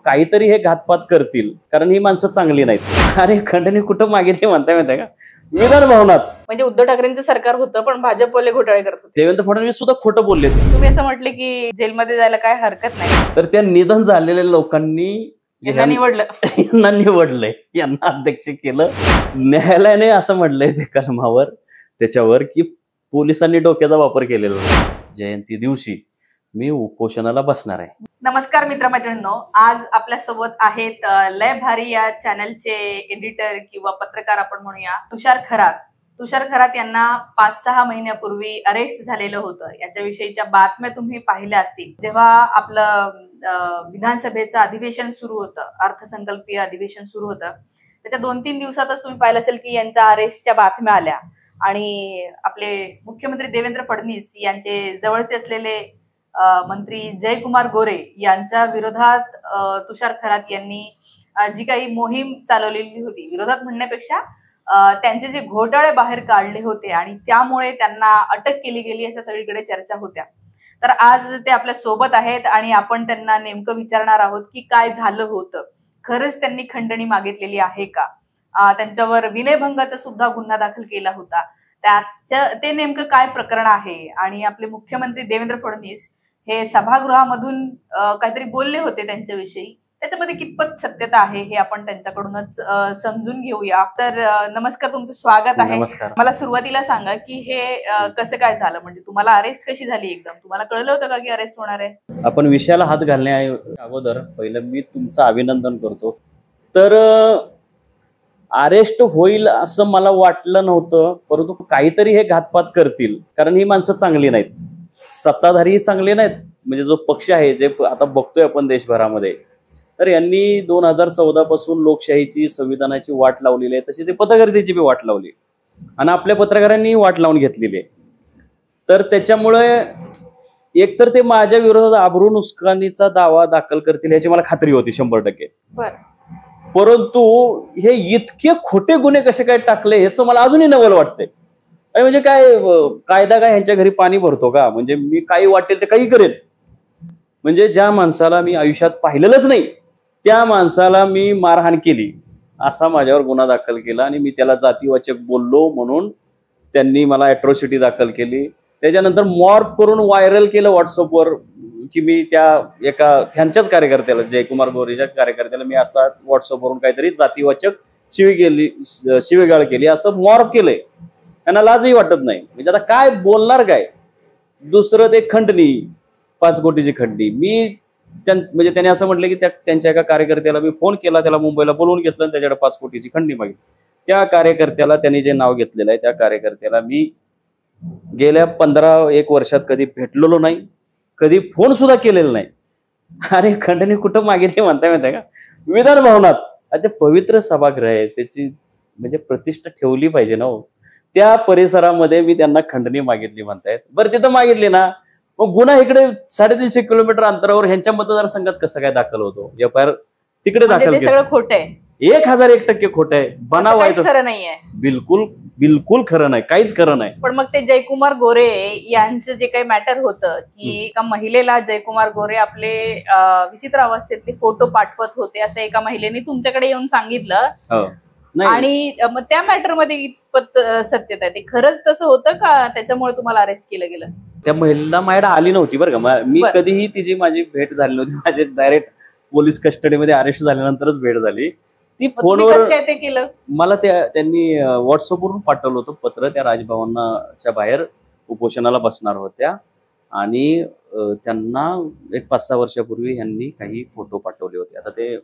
काहीतरी हे घातपात करतील, कारण ही माणसं चांगली नाहीत. अरे खंडणी कुठं मागितली म्हणताय माहिती का? विधान भवनात. म्हणजे उद्धव ठाकरेंचं सरकार होतं पण भाजपवाले घोटाळे करत होते. देवेंद्र फडणवीस सुद्धा खोटं बोलले. तुम्ही असं म्हटले की जेलमध्ये जायला काय हरकत नाही, तर त्या निधन झालेल्या लोकांनी यांना निवडलंय, यांना अध्यक्ष केलं. न्यायालयाने असं म्हटलंय ते कलमावर त्याच्यावर की पोलिसांनी डोक्याचा वापर केलेला. जयंती दिवशी मी उपोषणाला बसणार आहे. नमस्कार मित्रमैत्रिणींनो, आज आपल्या सोबत आहेत लय भारी या चॅनलचे एडिटर किंवा पत्रकार आपण म्हणूया तुषार खरात. तुषार खरात यांना 5-6 महिन्यापूर्वी अरेस्ट झालेलं होतं. याच्याविषयीच्या बातम्या तुम्ही पाहिल्या असतील. जेव्हा आपलं विधानसभेचं अधिवेशन सुरू होतं, अर्थसंकल्पीय अधिवेशन सुरू होतं, त्याच्या 2-3 दिवसातच तुम्ही पाहिलं असेल की यांच्या अरेस्टच्या बातम्या आल्या आणि आपले मुख्यमंत्री देवेंद्र फडणवीस यांचे जवळचे असलेले मंत्री जयकुमार गोरे यांच्या विरोधात तुषार खरात यांनी जी काही मोहीम चालवलेली होती, विरोधात म्हणण्यापेक्षा त्यांचे जे घोटाळे बाहेर काढले होते आणि त्यामुळे त्यांना अटक केली गेली अशा सगळीकडे चर्चा होत्या. तर आज ते आपल्या सोबत आहेत आणि आपण त्यांना नेमकं विचारणार आहोत की काय झालं होतं, खरंच त्यांनी खंडणी मागितलेली आहे का, त्यांच्यावर विनयभंगाचा सुद्धा गुन्हा दाखल केला होता, ते नेमकं काय प्रकरण आहे. आणि आपले मुख्यमंत्री देवेंद्र फडणवीस हे सभागृहामधून काहीतरी बोलले होते त्यांच्याविषयी, त्याच्यामध्ये कितपत सत्यता आहे हे आपण त्यांच्याकडूनच समजून घेऊया. तर नमस्कार, तुमचं स्वागत आहे. मला सुरुवातीला सांगा की हे कसं काय झालं, म्हणजे तुम्हाला अरेस्ट कशी झाली? एकदम तुम्हाला कळलं होतं का की अरेस्ट होणार आहे? आपण विषयाला हात घालण्या अगोदर पहिलं मी तुमचं अभिनंदन करतो. तर अरेस्ट होईल असं मला वाटलं नव्हतं, परंतु काहीतरी हे घातपात करतील, कारण ही माणसं चांगली नाहीत, सत्ताधारी चांगले नाहीत. म्हणजे जो पक्ष आहे, जे आता बघतोय आपण देशभरामध्ये, तर यांनी 2014 पासून लोकशाहीची, संविधानाची वाट लावलेली आहे, तशी ते पत्रकारितेची बी वाट लावली आणि आपल्या पत्रकारांनी वाट लावून घेतलेली आहे. तर त्याच्यामुळे एकतर ते माझ्या विरोधात आबरू नुकसानीचा दावा दाखल करतील याची मला खात्री होती 100%. परंतु हे इतके खोटे गुन्हे कसे काय टाकले ह्याचं मला अजूनही नवल वाटतंय. म्हणजे काय कायदा काय ह्यांच्या घरी पाणी भरतो का? म्हणजे मी काही वाटेल ते काही करेन. म्हणजे ज्या माणसाला मी आयुष्यात पाहिलेलंच नाही त्या माणसाला मी मारहाण केली असा माझ्यावर गुन्हा दाखल केला आणि मी त्याला जातीवाचक बोललो म्हणून त्यांनी मला अॅट्रॉसिटी दाखल केली. त्याच्यानंतर मॉर्फ करून व्हायरल केलं व्हॉट्सअपवर की मी त्यांच्याच कार्यकर्त्याला, जयकुमार गोरेच्या कार्यकर्त्याला मी असा व्हॉट्सअपवरून काहीतरी जातीवाचक शिवीगाळ केली असं मॉर्फ केलंय. त्यांना लाजही वाटत नाही. म्हणजे आता काय बोलणार काय? दुसरं ते खंडणी, 5 कोटीची खंडणी. म्हणजे त्याने असं म्हटलं की त्यांच्या एका कार्यकर्त्याला मी फोन केला, त्याला मुंबईला बोलवून घेतलं आणि त्याच्याकडे 5 कोटीची खंडणी मागितली. त्या कार्यकर्त्याला, त्यांनी जे नाव घेतलेलं आहे त्या कार्यकर्त्याला मी गेल्या 15-1 वर्षात कधी भेटलेलो नाही, कधी फोन सुद्धा केलेला नाही. अरे खंडणी कुठं मागितली म्हणताय माहिती का? विधान भवनात. आता पवित्र सभागृह आहे, त्याची म्हणजे प्रतिष्ठा ठेवली पाहिजे ना. त्या परिसरामध्ये मी त्यांना खंडणी मागितली म्हणतायत. बरं तिथं मागितली ना, मग गुन्हा इकडे 350 किलोमीटर अंतरावर ह्यांच्या मतदारसंघात कसं काय दाखल होतो? FIR तिकडे दाखल केलं. सगळं खोटं आहे, 1001% खोटं आहे, बनावायचं खरं नाहीये. बिलकुल खरं नाही, काहीच खरं नाही. पण मग ते जयकुमार गोरे यांचं जे काही मॅटर होतं की एका महिलेला जयकुमार गोरे आपले विचित्र अवस्थेतले फोटो पाठवत होते असं एका महिलेने तुमच्याकडे येऊन सांगितलं आणि मग त्या मॅटर मध्ये कितपत सत्यता आहे? ते खरंच तसं होतं का त्याच्यामुळे तुम्हाला अरेस्ट केलं गेलं? त्या महिला माझ्याकडे आली नव्हती बरं का. मी कधीही तिची माझी भेट झाली नव्हती. माझे डायरेक्ट पोलीस कस्टडीमध्ये अरेस्ट झाल्यानंतरच भेट झाली. ती फोनवर काय ते केलं मला त्यांनी व्हॉट्सअपवरून पाठवलं होतं पत्र. त्या राजभवनाच्या बाहेर उपोषणाला बसणार होत्या आणि त्यांना एक 5-6 वर्षापूर्वी यांनी काही फोटो पाठवले होते. आता ते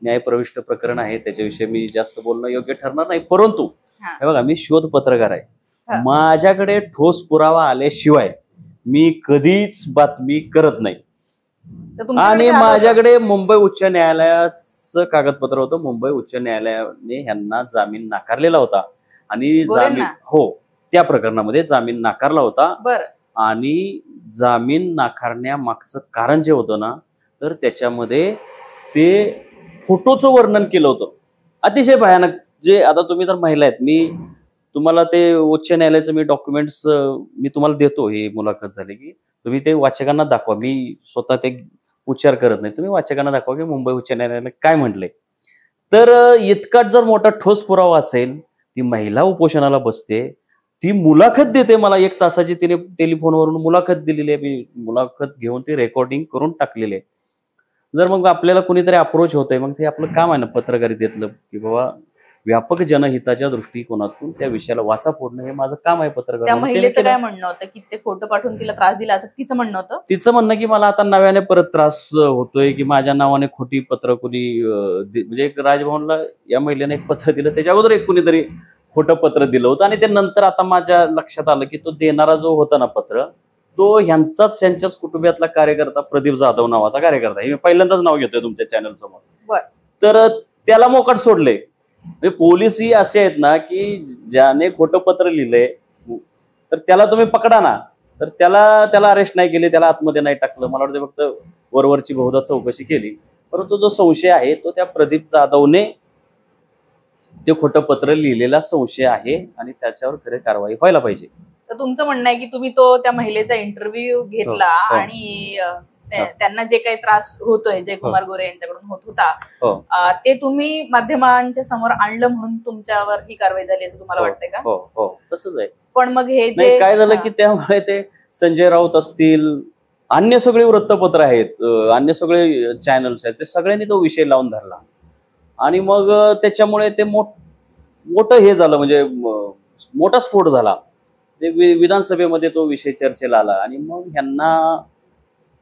न्यायप्रविष्ट प्रकरण आहे, त्याच्याविषयी मी जास्त बोलणं योग्य ठरणार नाही. परंतु हे बघा, मी शोध पत्रकार आहे. माझ्याकडे ठोस पुरावा आल्याशिवाय मी कधीच बातमी करत नाही. आणि माझ्याकडे मुंबई उच्च न्यायालयाचं कागदपत्र होतं. मुंबई उच्च न्यायालयाने ह्यांना जामीन नाकारलेला होता आणि त्या प्रकरणामध्ये जामीन नाकारला होता. आणि जामीन नाकारण्यामागचं कारण जे होतं ना, तर त्याच्यामध्ये ते फोटोचं वर्णन केलं होतं अतिशय भयानक. जे आता तुम्ही तर महिला आहेत, मी तुम्हाला ते उच्च न्यायालयाचं मी डॉक्युमेंट्स मी तुम्हाला देतो. ही मुलाखत झाली की तुम्ही ते वाचकांना दाखवा. मी स्वतः ते उच्चार करत नाही. तुम्ही वाचकांना दाखवा की मुंबई उच्च न्यायालयाने काय म्हटलंय. तर इतकाच जर मोठा ठोस पुरावा असेल, ती महिला उपोषणाला बसते, ती मुलाखत देते मला 1 तासाची, तिने टेलिफोनवरून मुलाखत दिलेली आहे. मी मुलाखत घेऊन ती रेकॉर्डिंग करून टाकलेली आहे. जर मग आपल्याला कोणीतरी अप्रोच होतंय, मग ते आपलं काम आहे ना पत्रकारितेतलं, की बाबा व्यापक जनहिताच्या दृष्टिकोनातून त्या विषयाला वाचा फोडणं हे माझं काम आहे पत्रकार. त्या महिलेचं काय म्हणणं होतं की ते फोटो पाठवून तिला त्रास दिला असं तिचं म्हणणं होतं? तिचं म्हणणं की मला आता नव्याने परत त्रास होतोय, की माझ्या नावाने खोटी पत्र कुणी म्हणजे एक राजभवनला या महिलेने एक पत्र दिलं, त्याच्या अगोदर एक कुणीतरी खोटं पत्र दिलं होतं आणि ते नंतर आता माझ्या लक्षात आलं की तो देणारा जो होता ना पत्र, तो यांच्याच कुटुंबातला कार्यकर्ता प्रदीप जाधव नावाचा कार्यकर्ता. हे मी पहिल्यांदाच नाव घेतोय तुमच्या चॅनल समोर. तर त्याला मोकाट सोडले. पोलीस ही असे आहेत ना की ज्याने खोटं पत्र लिहिलंय तर त्याला तुम्ही पकडा ना, तर त्याला अरेस्ट नाही केले, त्याला आतमध्ये नाही टाकलं. मला वाटतं फक्त वरवरची बहुधा चौकशी केली. परंतु जो संशय आहे तो त्या प्रदीप जाधवने ते खोटं पत्र लिहिलेला संशय आहे आणि त्याच्यावर खरी कारवाई व्हायला पाहिजे. तर तुमचं म्हणणं आहे की तुम्ही तो त्या महिलेचा इंटरव्ह्यू घेतला आणि त्यांना जे काही त्रास होतोय जयकुमार गोरे यांच्याकडून होत होता ते तुम्ही माध्यमांच्या समोर आणलं म्हणून तुमच्यावर ही कारवाई झाली असं तुम्हाला वाटतंय का? हो तसंच आहे. पण मग हे जे काय झालं की त्यामुळे ते संजय राऊत असतील, अन्य सगळे वृत्तपत्र आहेत, अन्य सगळे चॅनल्स आहेत, ते सगळ्यांनी तो विषय लावून धरला आणि मग त्याच्यामुळे ते मोठं हे झालं, म्हणजे मोठा स्फोट झाला. विधानसभेमध्ये तो विषय चर्चेला आला आणि मग ह्यांना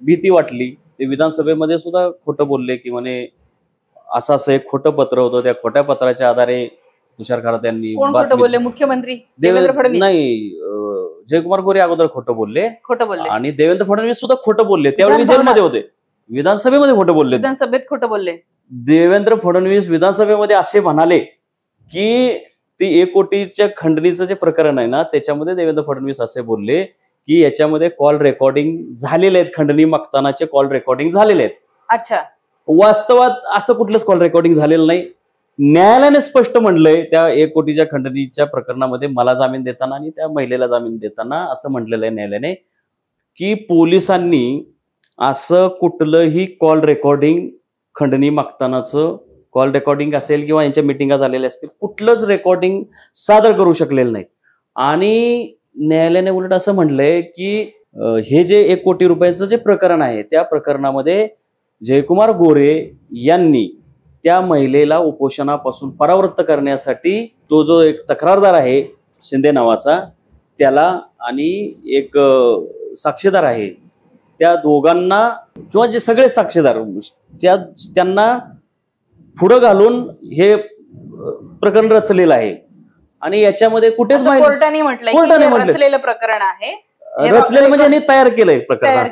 भीती वाटली. ते विधानसभेमध्ये सुद्धा खोटं बोलले की म्हणे असं एक खोटं पत्र होतं, त्या खोट्या पत्राच्या आधारे तुषार खरात यांनी. कोण खोटं बोलले? मुख्यमंत्री देवेंद्र फडणवीस? नाही, जयकुमार गोरे अगोदर खोटं बोलले आणि देवेंद्र फडणवीस सुद्धा खोटं बोलले. त्यावेळी जेलमध्ये होते, विधानसभेमध्ये खोटं बोलले. विधानसभेत खोटं बोलले. देवेंद्र फडणवीस विधानसभेमध्ये असे म्हणाले की ती 1 कोटीच्या खंडणीचं जे प्रकरण आहे ना, त्याच्यामध्ये देवेंद्र फडणवीस असे बोलले की याच्यामध्ये कॉल रेकॉर्डिंग झालेले आहेत, खंडणी मागतानाचे कॉल रेकॉर्डिंग झालेले आहेत. अच्छा. वास्तवात असं कुठलंच कॉल रेकॉर्डिंग झालेलं नाही. न्यायालयाने स्पष्ट म्हणलंय त्या 1 कोटीच्या खंडणीच्या प्रकरणामध्ये मला जामीन देताना आणि त्या महिलेला जामीन देताना असं म्हटलेलं आहे न्यायालयाने की पोलिसांनी असं कुठलंही कॉल रेकॉर्डिंग, खंडणी मागतानाचं कॉल रेकॉर्डिंग असेल किंवा यांच्या मिटिंगा झालेल्या असतील, कुठलंच रेकॉर्डिंग सादर करू शकलेलं नाही. आणि न्यायालयाने उलट असं म्हणलंय की हे जे 1 कोटी रुपयाचं जे प्रकरण आहे त्या प्रकरणामध्ये जयकुमार गोरे यांनी त्या महिलेला उपोषणापासून परावृत्त करण्यासाठी तो जो एक तक्रारदार आहे शिंदे नावाचा, त्याला आणि एक साक्षीदार आहे, त्या दोघांना किंवा जे सगळे साक्षीदार त्यांना पुढं घालून हे प्रकरण रचलेलं आहे. आणि याच्यामध्ये कुठेच कोर्टाने म्हटलंय रचलेलं प्रकरण आहे. रचलेलं म्हणजे यांनी तयार केलंय प्रकरण,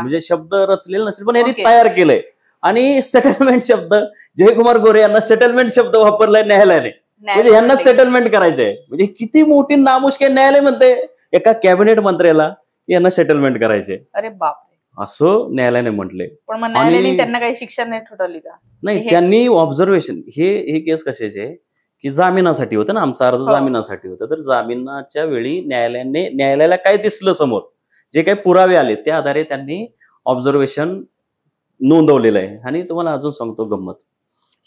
म्हणजे शब्द रचलेला नसेल पण यांनी तयार केलंय. आणि सेटलमेंट शब्द, जयकुमार गोरे यांना सेटलमेंट शब्द वापरलाय न्यायालयाने, म्हणजे यांना सेटलमेंट करायचंय. म्हणजे किती मोठी नामुष्की न्यायालय म्हणते एका कॅबिनेट मंत्र्याला यांना सेटलमेंट करायचे. अरे बाप, असं न्यायालयाने म्हटलंय. पण मग न्यायालयाने त्यांना काही शिक्षा नाही ठोठावली का? नाही, त्यांनी ऑब्झर्वेशन, हे केस कशाचे की जामिनासाठी होतं ना, आमचा अर्ज जामिनासाठी होता. तर जामिनाच्या वेळी न्यायालयाला काय दिसलं समोर, जे काही पुरावे आले त्या आधारे त्यांनी ऑब्झर्वेशन नोंदवलेलं आहे. आणि तुम्हाला अजून सांगतो गंमत,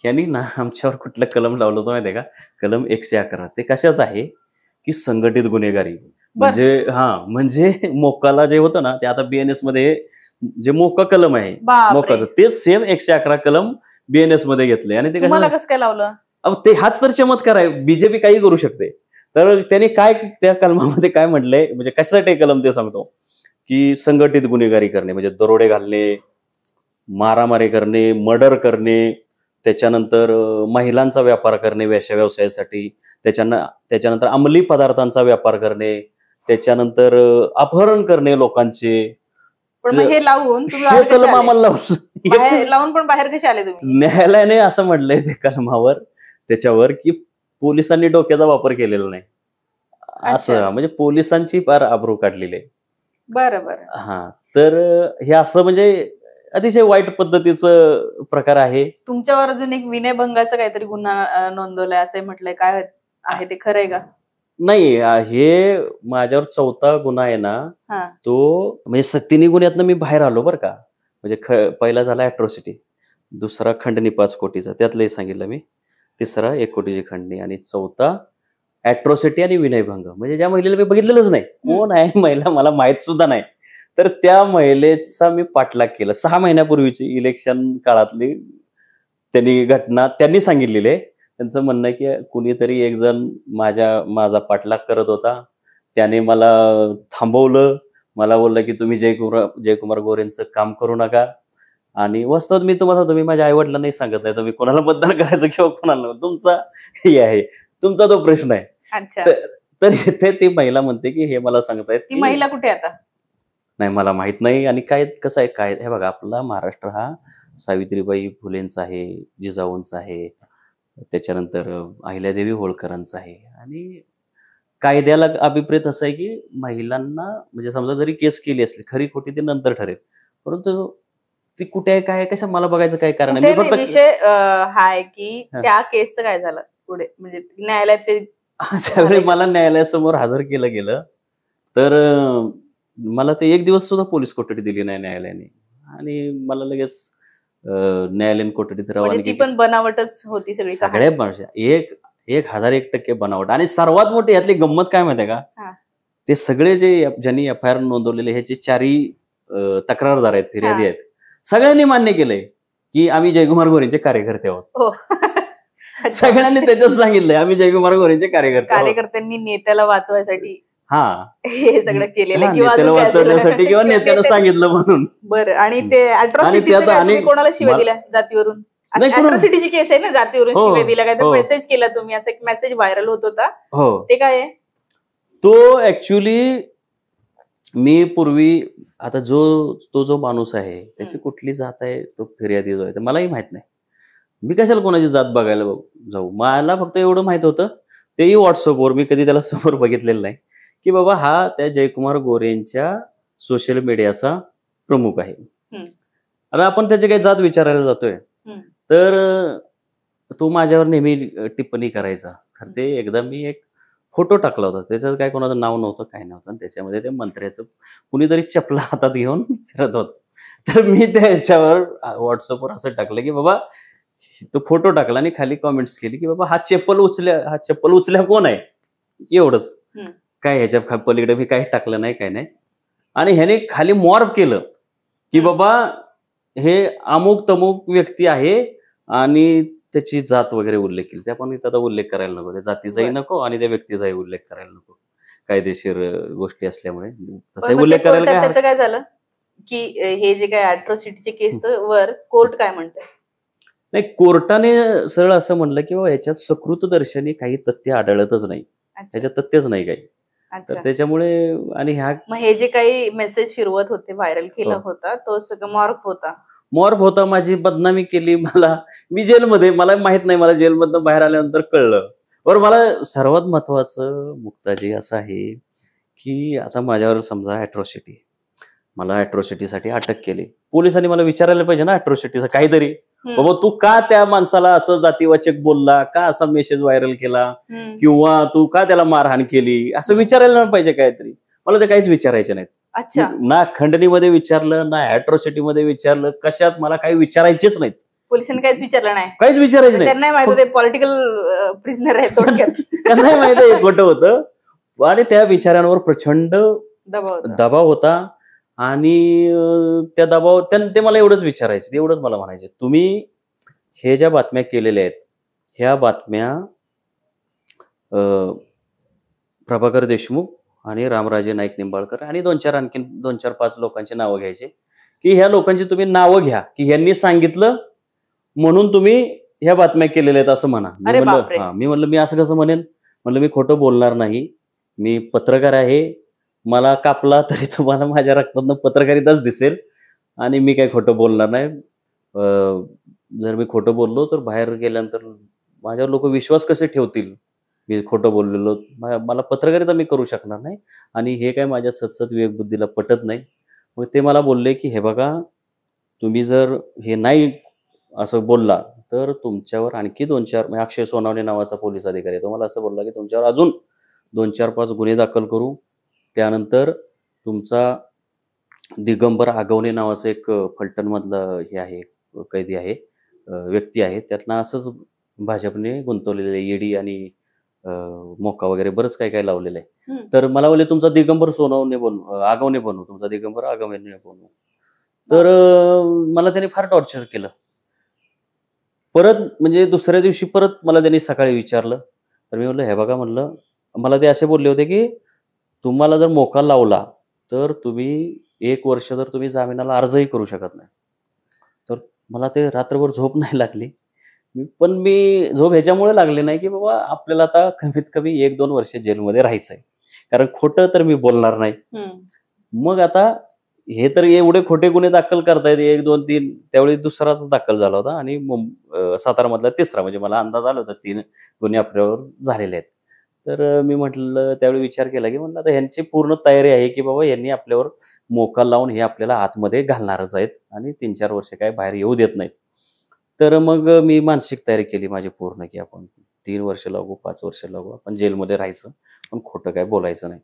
यांनी ना आमच्यावर कुठलं कलम लावलं होतं माहितीये का? कलम 111. ते कशाच आहे की संघटित गुन्हेगारी. म्हणजे मोक्काला जे होतं ना, ते आता BNS मध्ये जे मोक्का कलम आहे मोक्काचं, तेच सेम 111 कलम BNS मध्ये घेतले. आणि ते कसं काय लावलं? ते हाच तर चमत्कार आहे, बीजेपी काही करू शकते. तर त्यांनी काय त्या कलमामध्ये काय म्हटलंय, म्हणजे कशासाठी कलम ते सांगतो की संघटित गुन्हेगारी करणे, म्हणजे दरोडे घालणे, मारामारी करणे, मर्डर करणे, त्याच्यानंतर महिलांचा व्यापार करणे वेश्या व्यवसायासाठी, त्याच्यानंतर अंमली पदार्थांचा व्यापार करणे, त्याच्यानंतर अपहरण करणे लोकांचे. पण हे लावून कलम आम्हाला लावून पण बाहेर कसे आले तुम्ही? न्यायालयाने असं म्हटलंय ते कलमावर, त्याच्यावर की पोलिसांनी डोक्याचा वापर केलेला नाही, असं. म्हणजे पोलिसांची फार आबरू काढलेली आहे. बरं. तर हे असं म्हणजे अतिशय वाईट पद्धतीचं प्रकार आहे. तुमच्यावर अजून एक विनयभंगाचा काहीतरी गुन्हा नोंदवलाय असं म्हटलंय, काय आहे ते खरंय का? नाही, हे माझ्यावर 4था गुन्हा आहे ना, तो म्हणजे 7 गुन्ह्यातनं मी बाहेर आलो बरं का. म्हणजे पहिला झाला ॲट्रॉसिटी, दुसरा खंडणी 5 कोटीचा, त्यातलंही सांगितलं मी, तिसरा 1 कोटीची खंडणी, आणि चौथा ॲट्रॉसिटी आणि विनयभंग. म्हणजे ज्या महिलेला मी बघितलेलंच नाही, कोण आहे महिला मला माहित सुद्धा नाही, तर त्या महिलेचा मी पाठलाग केला. 6 महिन्यापूर्वीची इलेक्शन काळातली त्यांनी घटना त्यांनी सांगितलेली आहे. त्यांचं म्हणणं आहे की कुणीतरी एक जण माझा पाठलाग करत होता, त्याने मला थांबवलं, मला बोललं की तुम्ही जयकुमार गोरेंचं काम करू नका. आणि वास्तवात मी तुम्हाला सांगतो, मी माझ्या आईवडिलांनाही सांगत नाही तुम्ही कोणाला मतदान करायचं किंवा कोणाला, तुमचा हे आहे, तुमचा तो प्रश्न आहे. तर इथे ती महिला म्हणते की हे मला सांगतायत. ती महिला कुठे आता? नाही, मला माहित नाही. आणि काय कसं आहे, काय हे बघा, आपला महाराष्ट्र हा सावित्रीबाई फुलेंचा आहे, जिजाऊंचा आहे, त्याच्यानंतर अहिल्यादेवी होळकरांचा आहे. आणि कायद्याला अभिप्रेत असं आहे की महिलांना, म्हणजे समजा जरी केस केली असली, खरी खोटी ते नंतर ठरेल, परंतु ती कुठे आहे, काय, कसं मला बघायचं काय कारण आहे. फक्त विषय हा आहे की त्या केसचं काय झालं पुढे, म्हणजे न्यायालयात ते ज्यावेळी मला न्यायालयासमोर हजर केलं गेलं, तर मला ते 1 दिवस सुद्धा पोलीस कोठडी दिली नाही न्यायालयाने, आणि मला लगेच न्यायालयीन कोठडीत रवानगी केली. पण बनावटच होती सगळी, सगळ्या भाषा 1001% बनावट. आणि सर्वात मोठी यातली गंमत काय माहितीये का, ते सगळे ज्यांनी FIR नोंदवलेले ह्याचे 4ही तक्रारदार आहेत, फिर्यादी आहेत, सगळ्यांनी मान्य केलंय की आम्ही जयकुमार गोरेंचे कार्यकर्ते आहोत. सगळ्यांनी त्याच्यात सांगितलंय आम्ही जयकुमार गोरेंचे कार्यकर्त्यांनी नेत्याला वाचवायसाठी हे सगळं केलेलं नेत्याला वाचवण्यासाठी किंवा नेत्यानं सांगितलं म्हणून. बरं, आणि ते अॅट्रॉसिटी कोणाला शिवाय दिल्या जातीवरून? अॅट्रॉसिटीची केस आहे ना, जातीवरून शिवाय दिल्या, काय तर मेसेज केला तुम्ही, असं एक मेसेज व्हायरल होत होता, ते काय आहे? तो ऍक्च्युली मी पूर्वी, आता तो जो माणूस आहे त्याची कुठली जात आहे, तो फिर्यादी जो आहे, मलाही माहित नाही. मी कशाला कोणाची जात बघायला जाऊ, मला फक्त एवढं माहित होतं, तेही व्हॉट्सअपवर, मी कधी त्याला समोर बघितलेलं नाही, की बाबा हा त्या जयकुमार गोरेंच्या सोशल मीडियाचा प्रमुख आहे. आता आपण त्याची काही जात विचारायला जातोय, तर तो माझ्यावर नेहमी टिप्पणी करायचा. तर ते एकदा मी एक फोटो टाकला होता, त्याच्यात काय कोणाचं नाव नव्हतं, काय नव्हतं, आणि त्याच्यामध्ये ते मंत्र्याचं कुणीतरी चपला हातात घेऊन फिरत होत. तर मी त्याच्यावर व्हॉट्सअपवर असं टाकलं की बाबा, तो फोटो टाकला आणि खाली कॉमेंट्स केली की बाबा हा चप्पल उचल्या कोण आहे, एवढंच. काय ह्याच्या पलीकडे मी काही टाकलं नाही, काय नाही. आणि ह्याने खाली मॉर्फ केलं की बाबा हे अमुक तमुक व्यक्ती आहे, आणि त्याची जात वगैरे उल्लेख केली. त्या पण आता उल्लेख करायला नको, त्या जातीचाही नको आणि त्या व्यक्तीचाही उल्लेख करायला नको, कायदेशीर गोष्टी असल्यामुळे तसाही उल्लेख करायला. त्याचं काय झालं की हे जे काय अॅट्रॉसिटीचे केसवर कोर्ट काय म्हणतंय? नाही, कोर्टाने सरळ असं म्हणलं की बाबा याच्यात सकृत दर्शनी काही तथ्य आढळतच नाही, त्याच्यात तथ्यच नाही काही. तर त्याच्यामुळे, आणि हे जे काही मेसेज फिरवत होते, व्हायरल केला होता, तो सगळं मॉर्फ होता, माझी बदनामी केली, मी जेलमध्ये, मला माहित नाही, मला जेलमधनं बाहेर आल्यानंतर कळलं. बरं, मला सर्वात महत्वाचं मुक्ताजी असं आहे की आता माझ्यावर समजा अॅट्रॉसिटी, मला अॅट्रॉसिटीसाठी अटक केली, पोलिसांनी मला विचारायला पाहिजे ना अॅट्रॉसिटीचं काहीतरी, बाबा तू का त्या माणसाला असं जातीवाचक बोलला, का असा मेसेज व्हायरल केला, किंवा तू का त्याला मारहाण केली, असं विचारायला पाहिजे काहीतरी. मला ते काहीच विचारायचे नाहीत. ना खंडणीमध्ये विचारलं, ना अॅट्रॉसिटीमध्ये विचारलं, कशात मला काही विचारायचेच नाहीत. पोलिसांनी काहीच विचारलं नाही, काहीच विचारायचं नाही. त्यांना माहित होते पॉलिटिकल प्रिझनर आहे थोडक्यात. त्यांनाही माहित आहे खोटं होतं, आणि त्या विचारांवर प्रचंड दबाव होता. आणि त्या दबाव ते मला एवढंच विचारायचं, एवढंच मला म्हणायचं, तुम्ही हे ज्या बातम्या केलेल्या आहेत, ह्या बातम्या प्रभाकर देशमुख आणि रामराजे नाईक निंबाळकर आणि आणखी 2-4-5 लोकांची नावं घ्यायची, की ह्या लोकांची तुम्ही नावं घ्या की ह्यांनी सांगितलं म्हणून तुम्ही ह्या बातम्या केलेल्या आहेत असं म्हणा. मी म्हणलं मी असं कसं म्हणेन, म्हणलं मी खोटं बोलणार नाही, मी पत्रकार आहे, मला कापला तरी तुम्हाला माझ्या रक्तातनं पत्रकारिताच दिसेल, आणि मी काही खोटं बोलणार नाही. जर मी खोटं बोललो तर बाहेर गेल्यानंतर माझ्यावर लोक विश्वास कसे ठेवतील, मी खोटं बोललेलो, मला पत्रकारिता मी करू शकणार नाही, आणि हे काय माझ्या सतसत विवेकबुद्धीला पटत नाही. मग ते मला बोलले की हे बघा, तुम्ही जर हे नाही असं बोलला तर तुमच्यावर आणखी 2-4, अक्षय सोनावणे नावाचा पोलीस अधिकारी, तो मला असं बोलला की तुमच्यावर अजून 2-4-5 गुन्हे दाखल करू, त्यानंतर तुमचा दिगंबर आगवणे नावाचं एक फलटण मधलं हे आहे, कैदी आहे, व्यक्ती आहे. त्यांना असंच भाजपने गुंतवलेलं आहे, ईडी आणि मोका वगैरे बरंच काय काय लावलेलं आहे. तर मला बोलले तुमचा दिगंबर सोनवणे बनवू, आगवणे बनवू, तुमचा दिगंबर आगवणे बनवू. तर मला त्याने फार टॉर्चर केलं. परत म्हणजे दुसऱ्या दिवशी परत मला त्यांनी सकाळी विचारलं. तर मी म्हणलं हे बघा, म्हणलं मला ते असे बोलले होते की तुम्हाला जर मोका लावला तर तुम्ही 1 वर्ष तर तुम्ही जामिनाला अर्जही करू शकत नाही. तर मला ते रात्रभर झोप नाही लागली. मी झोप ह्याच्यामुळे लागली नाही की बाबा आपल्याला आता कमीत कमी 1-2 वर्ष जेलमध्ये राहायचंय. कारण खोटं तर मी बोलणार नाही. मग आता हे तर एवढे खोटे गुन्हे दाखल करतायत, 1, 2, 3 त्यावेळी दुसराच दाखल झाला होता आणि सातारामधला तिसरा, म्हणजे मला अंदाज आला होता 3 गुन्हे आपल्यावर झालेले आहेत. तर मी म्हटलं त्यावेळी विचार केला की म्हणलं आता ह्यांची पूर्ण तयारी आहे की बाबा यांनी आपल्यावर मोका लावून हे आपल्याला आतमध्ये घालणारच आहेत आणि 3-4 वर्ष काय बाहेर येऊ देत नाहीत. तर मग मी मानसिक तयारी केली माझी पूर्ण की आपण 3 वर्ष लागू, 5 वर्ष लागू, आपण जेलमध्ये राहायचं, पण खोटं काय बोलायचं नाही.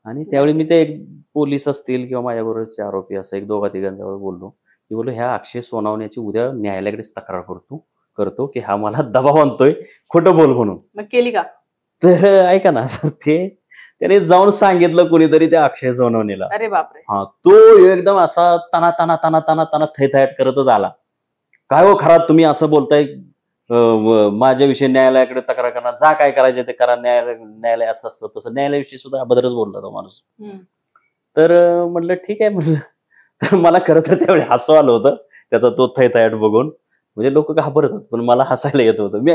आणि त्यावेळी मी ते एक पोलीस असतील किंवा माझ्याबरोबरचे आरोपी असं 1-2 बोललो की बोललो ह्या अक्षय सोनावण्याची उद्या न्यायालयाकडेच तक्रार करतो की हा मला दबाव आणतोय खोटं बोल म्हणून. मग केली का? तर ऐका ना, तर त्याने जाऊन सांगितलं कुणीतरी त्या अक्षय सोनवणेला. अरे बापरे. हा, तो एकदम असा तना तना तना तना तना थैथयाट करतच आला. काय हो खरा तुम्ही असं बोलताय, माझ्याविषयी न्यायालयाकडे तक्रार करणार, जा काय करायचे ते करा, न्यायालय असं असतं तसं, न्यायालयाविषयी सुद्धा अभद्रच बोलला तो माणूस. तर म्हटलं ठीक आहे म्हटलं. तर मला खरं तर त्यावेळी हसू आलं होतं त्याचा तो थैथयाट बघून. म्हणजे लोक घाबरतात पण मला हसायला येत होतं. मी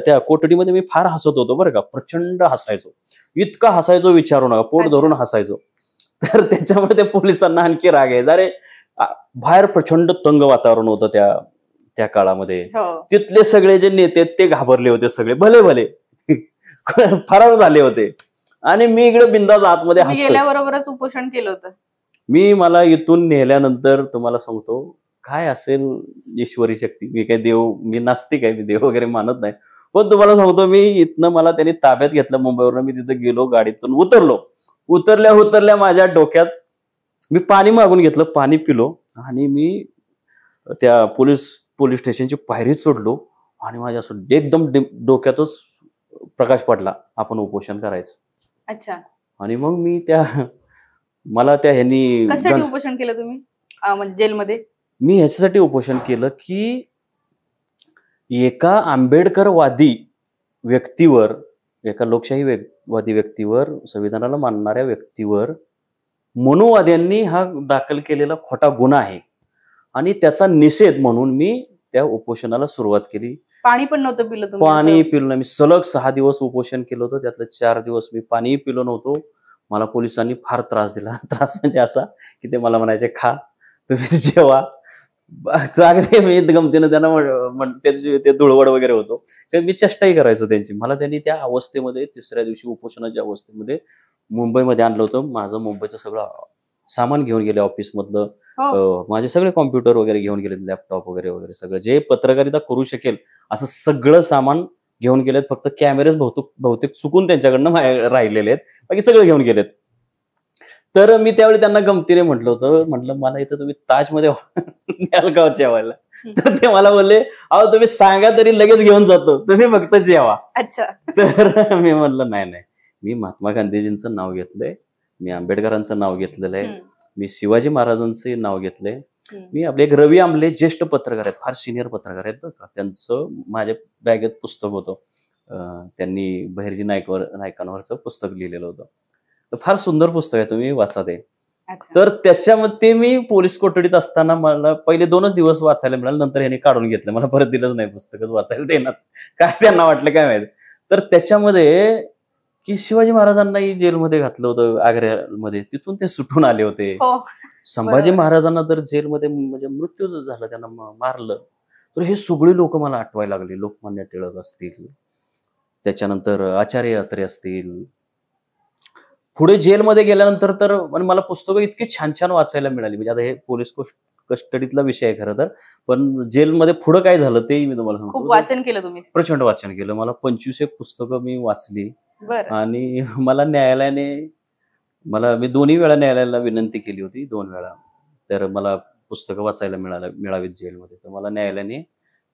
त्या कोठडीमध्ये मी फार हसत होतो बरं का, प्रचंड हसायचो, इतका हसायचो विचारू नका, पोट धरून हसायचो. तर त्याच्यामुळे त्या पोलिसांना आणखी राग यायचा. अरे बाहेर प्रचंड तंग वातावरण होतं त्या काळामध्ये. तिथले सगळे जे नेते ते घाबरले होते, सगळे भले भले फरार झाले होते आणि मी इकडे बिंदास आतमध्ये गेल्याबरोबरच उपोषण केलं होतं. मला इथून नेल्यानंतर तुम्हाला सांगतो काय असेल ईश्वरी शक्ती. मी काय देव, मी नास्तिक आहे, मी देव वगैरे मानत नाही, पण तुम्हाला सांगतो मी इथनं मला त्यांनी ताब्यात घेतलं मुंबईवरून. मी तिथं गेलो, गाडीतून उतरल्या माझ्या डोक्यात मी पाणी मागून घेतलं, पाणी पिलो आणि मी त्या पोलीस स्टेशनची पायरी चढलो आणि माझ्या असं एकदम डोक्यातच प्रकाश पडला, आपण उपोषण करायचं. अच्छा. आणि मग मी मला त्या ह्यांनी कशासाठी उपोषण केलं तुम्ही म्हणजे जेलमध्ये? मी ह्याच्यासाठी उपोषण केलं की एका आंबेडकरवादी व्यक्तीवर, एका लोकशाहीवादी व्यक्तीवर, संविधानाला मानणाऱ्या व्यक्तीवर मनुवाद्यांनी हा दाखल केलेला खोटा गुन्हा आहे आणि त्याचा निषेध म्हणून मी त्या उपोषणाला सुरुवात केली. पाणी पण नव्हतं पिलं तुम्ही? पाणी पिलं नाही. मी सलग 6 दिवस उपोषण केलं होतं, त्यातलं 4 दिवस मी पाणीही पिलो नव्हतो. मला पोलिसांनी फार त्रास दिला. त्रास म्हणजे असा की ते मला म्हणायचे खा, तुम्ही जेवा. अगदी मी गमतीनं त्यांना ते धुळवड वगैरे होतो, तर मी चेष्टाही करायचो त्यांची. मला त्यांनी त्या अवस्थेमध्ये, तिसऱ्या दिवशी उपोषणाच्या अवस्थेमध्ये मुंबईमध्ये आणलं होतं. माझं मुंबईचं सगळं सामान घेऊन गेले, ऑफिस मधलं माझे सगळे कॉम्प्युटर वगैरे घेऊन गेले, लॅपटॉप वगैरे वगैरे सगळं जे पत्रकारिता करू शकेल असं सगळं सामान घेऊन गेलेत. फक्त कॅमेरेच बहुतेक चुकून त्यांच्याकडनं राहिलेले आहेत, बाकी सगळं घेऊन गेलेत. तर मी त्यावेळी त्यांना गमतीने म्हटलं मला इथं तुम्ही ताजमध्ये न्याल का जेवायला? तर ते मला बोलले अहो तुम्ही सांगा तरी लगेच घेऊन जातो, तुम्ही फक्त जेवा. अच्छा. तर मी म्हणलं नाही, मी महात्मा गांधीजींचं नाव घेतलंय, मी आंबेडकरांचं नाव घेतलेलं आहे, मी शिवाजी महाराजांचे नाव घेतलंय, मी आपले एक रवी आंबले ज्येष्ठ पत्रकार आहेत, फार सिनियर पत्रकार आहेत बरं का, त्यांचं माझ्या बॅगेत पुस्तक होतं. त्यांनी बहिर्जी नायकांवरचं पुस्तक लिहिलेलं होतं. तर फार सुंदर पुस्तक आहे, तुम्ही वाचा ते. तर त्याच्यामध्ये मी पोलीस कोठडीत असताना मला पहिले 2च दिवस वाचायला मिळालं, नंतर यांनी काढून घेतलं, मला परत दिलंच नाही पुस्तकच वाचायला देणार. काय त्यांना वाटलं काय माहिती. तर त्याच्यामध्ये की शिवाजी महाराजांनाही जेलमध्ये घातलं होतं आग्र्यामध्ये, तिथून ते सुटून आले होते. संभाजी महाराजांना तर जेलमध्ये म्हणजे मृत्यू झाला, त्यांना मारलं. तर हे सगळे लोक मला आठवायला लागले. लोकमान्य टिळक असतील, त्याच्यानंतर आचार्य अत्रे असतील. पुढे जेलमध्ये गेल्यानंतर तर मला पुस्तकं इतकी छान छान वाचायला मिळाली. म्हणजे आता हे पोलीस कस्टडीतला विषय आहे खरं तर, पण जेलमध्ये पुढे काय झालं तेही मी तुम्हाला सांगतो. खूप वाचन केलं तुम्ही? प्रचंड वाचन केलं. मला 25 एक पुस्तकं मी वाचली आणि मला न्यायालयाने मी 2 वेळा न्यायालयाला विनंती केली होती, 2 वेळा. तर मला पुस्तकं वाचायला मिळावीत जेलमध्ये. तर मला न्यायालयाने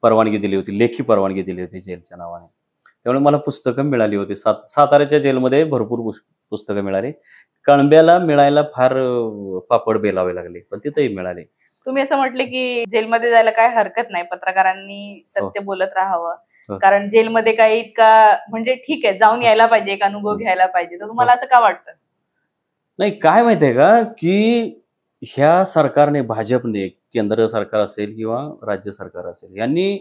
परवानगी दिली होती, लेखी परवानगी दिली होती जेलच्या नावाने. त्यामुळे मला पुस्तकं मिळाली होती. साताऱ्याच्या जेलमध्ये भरपूर पुस्तकं मिळाली. कळंब्याला मिळायला फार पापड बेलावे लागले, पण तिथेही मिळाले. तुम्ही असं म्हटले की जेलमध्ये जायला काय हरकत नाही, पत्रकारांनी सत्य बोलत राहावं, कारण जेलमध्ये काही इतका म्हणजे ठीक आहे, जाऊन यायला पाहिजे, एक अनुभव घ्यायला पाहिजे. तर तुम्हाला असं का वाटतं? नाही, काय माहितीये का, की ह्या सरकारने, भाजपने, केंद्र सरकार असेल किंवा राज्य सरकार असेल, यांनी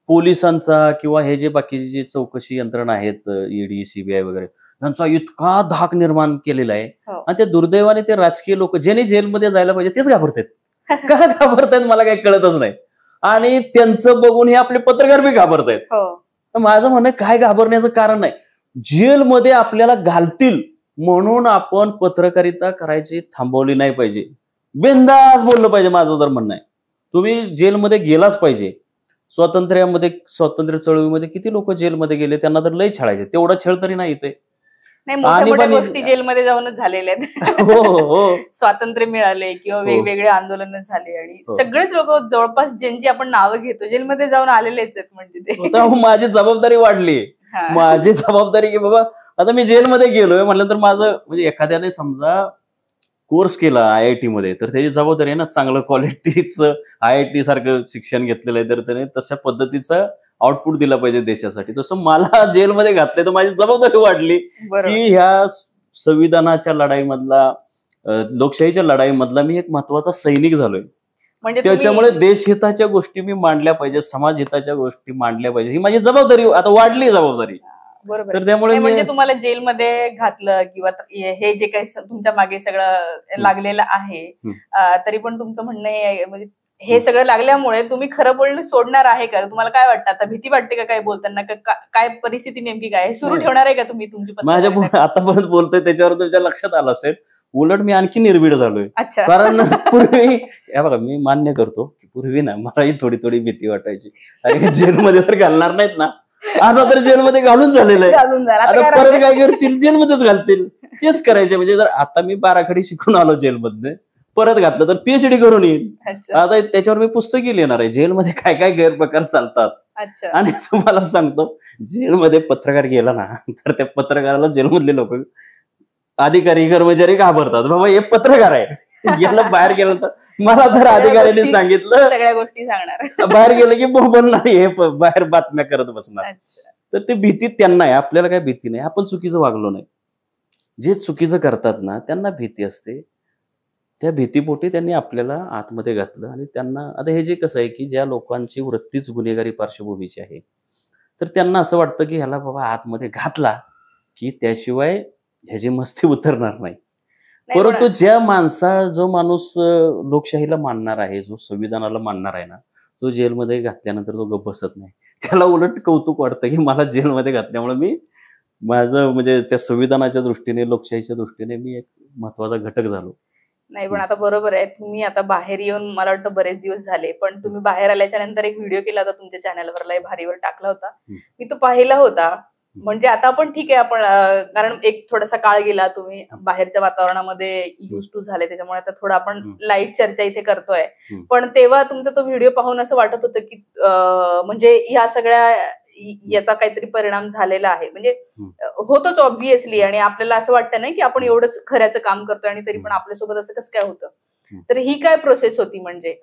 पोलिसांचा किंवा हे जे बाकीचे जे चौकशी यंत्रणा आहेत, ईडी, सीबीआय वगैरे, यांचा इतका धाक निर्माण केलेला आहे. आणि ते दुर्दैवाने ते राजकीय लोक ज्यांनी जेलमध्ये जायला पाहिजे तेच घाबरतात. का घाबरतायत मला काही कळतच नाही. आणि त्यांचं बघून हे आपले पत्रकार बी घाबरतायत. माझं म्हणणं काय घाबरण्याचं कारण नाही. जेलमध्ये आपल्याला घालतील म्हणून आपण पत्रकारिता करायची थांबवली नाही पाहिजे. बिनधास्त बोललं पाहिजे, माझं जर म्हणणं आहे. तुम्ही जेलमध्ये गेलाच पाहिजे. स्वातंत्र्य चळवळीमध्ये किती लोक जेलमध्ये गेले, त्यांना तर लय छळायचे. तेवढा छळ तरी नाही इथे. मोठ्या गोष्टी जेलमध्ये जाऊनच झालेल्या आहेत. हो. स्वातंत्र्य मिळाले किंवा वेगवेगळे आंदोलन झाले आणि सगळेच लोक जवळपास ज्यांची आपण नावं घेतो जेलमध्ये जाऊन आलेलेच आहेत. म्हणजे ते माझी जबाबदारी वाढली. माझी जबाबदारी की बाबा आता मी जेलमध्ये गेलोय म्हटलं तर माझं म्हणजे एखाद्याने समजा कोर्स केला IIT मध्ये, तर त्याची जबाबदारी आहे ना चांगलं क्वालिटीचं IIT सारखं शिक्षण घेतलेलं आहे, तर त्याने तशा पद्धतीचं आउटपुट दिला पाहिजे देशासाठी. तसं मला जेलमध्ये घातलंय तर माझी जबाबदारी वाढली की ह्या संविधानाच्या लढाईमधला, लोकशाहीच्या लढाईमधला मी एक महत्वाचा सैनिक झालोय. म्हणजे त्याच्यामुळे देशहिताच्या गोष्टी मी मांडल्या पाहिजे, समाज हिताच्या गोष्टी मांडल्या पाहिजे, ही माझी जबाबदारी आता वाढली जबाबदारी. बरोबर. तर त्यामुळे म्हणजे तुम्हाला जेलमध्ये घातलं किंवा हे जे काही तुमच्या मागे सगळं लागलेलं आहे, तरी पण तुमचं म्हणणं हे म्हणजे हे सगळं लागल्यामुळे तुम्ही खरं बोलणं सोडणार आहे का? तुम्हाला काय वाटतं? आता भीती वाटते का काय बोलताना? काय परिस्थिती नेमकी काय सुरू ठेवणार आहे का तुम्ही तुमची? माझ्या आतापर्यंत बोलतोय त्याच्यावर तुमच्या लक्षात आलं असेल, उलट मी आणखी निर्भीड झालोय. कारण पूर्वी हे बघा, मी मान्य करतो की पूर्वी ना मलाही थोडी थोडी भीती वाटायची, अरे जेलमध्ये तर घालणार नाहीत ना. आता तर जेलमध्ये घालून झालेलं आहे. आता परत काय करतील, जेलमध्येच घालतील. तेच करायचे. म्हणजे जर आता मी 12 खडी शिकून आलो जेलमधनं, परत घातलं तर PhD करून येईल. आता त्याच्यावर मी पुस्तकी लिहिणार आहे, जेलमध्ये काय काय गैरप्रकार चालतात. आणि तुम्हाला सांगतो, जेलमध्ये पत्रकार गेला ना तर त्या पत्रकाराला जेलमधले लोक, अधिकारी, कर्मचारी घाबरतात. बाबा हे पत्रकार आहे, याला बाहेर गेलं तर मला तर अधिकाऱ्यांनी सांगितलं सगळ्या गोष्टी सांगणार, बाहेर गेलं की बोलणार, हे बाहेर बातम्या करत बसणार. तर ते भीती त्यांना आहे, आपल्याला काय भीती नाही. आपण चुकीचं वागलो नाही. जे चुकीचं करतात ना त्यांना भीती असते. त्या भीतीपोटी त्यांनी आपल्याला आतमध्ये घातलं. आणि त्यांना आता हे जे कसं आहे की ज्या लोकांची वृत्तीच गुन्हेगारी पार्श्वभूमीची आहे, तर त्यांना असं वाटतं की ह्याला बाबा आतमध्ये घातला की त्याशिवाय ह्याची मस्ती उतरणार नाही. परंतु जो माणूस लोकशाहीला मानणार आहे, जो संविधानाला मानणार आहे ना, तो जेलमध्ये घातल्यानंतर तो गप्प बसत नाही. त्याला उलट कौतुक वाटतं की मला जेलमध्ये घातल्यामुळे मी माझं म्हणजे त्या संविधानाच्या दृष्टीने, लोकशाहीच्या दृष्टीने मी एक महत्वाचा घटक झालो. नाही पण आता बरोबर आहे, तुम्ही आता बाहेर येऊन मला वाटतं बरेच दिवस झाले, पण तुम्ही बाहेर आल्याच्या नंतर एक व्हिडिओ केला होता तुमच्या चॅनलवर, लय भारीवर टाकला होता, मी तो पाहिला होता. म्हणजे आता आपण ठीक आहे, आपण कारण एक थोडासा काळ गेला, तुम्ही बाहेरच्या वातावरणामध्ये युज टू झाले, त्याच्यामुळे आता थोडं आपण लाईट चर्चा इथे करतोय. पण तेव्हा तुमचा तो व्हिडिओ पाहून असं वाटत होतं की म्हणजे ह्या सगळ्या याचा काहीतरी परिणाम झालेला आहे. म्हणजे होतोच ऑब्व्हियसली, आणि आपल्याला असं वाटतं नाही की आपण एवढंच खऱ्याचं काम करतोय आणि तरी पण आपल्यासोबत असं कसं काय होतं. तर ही काय प्रोसेस होती? म्हणजे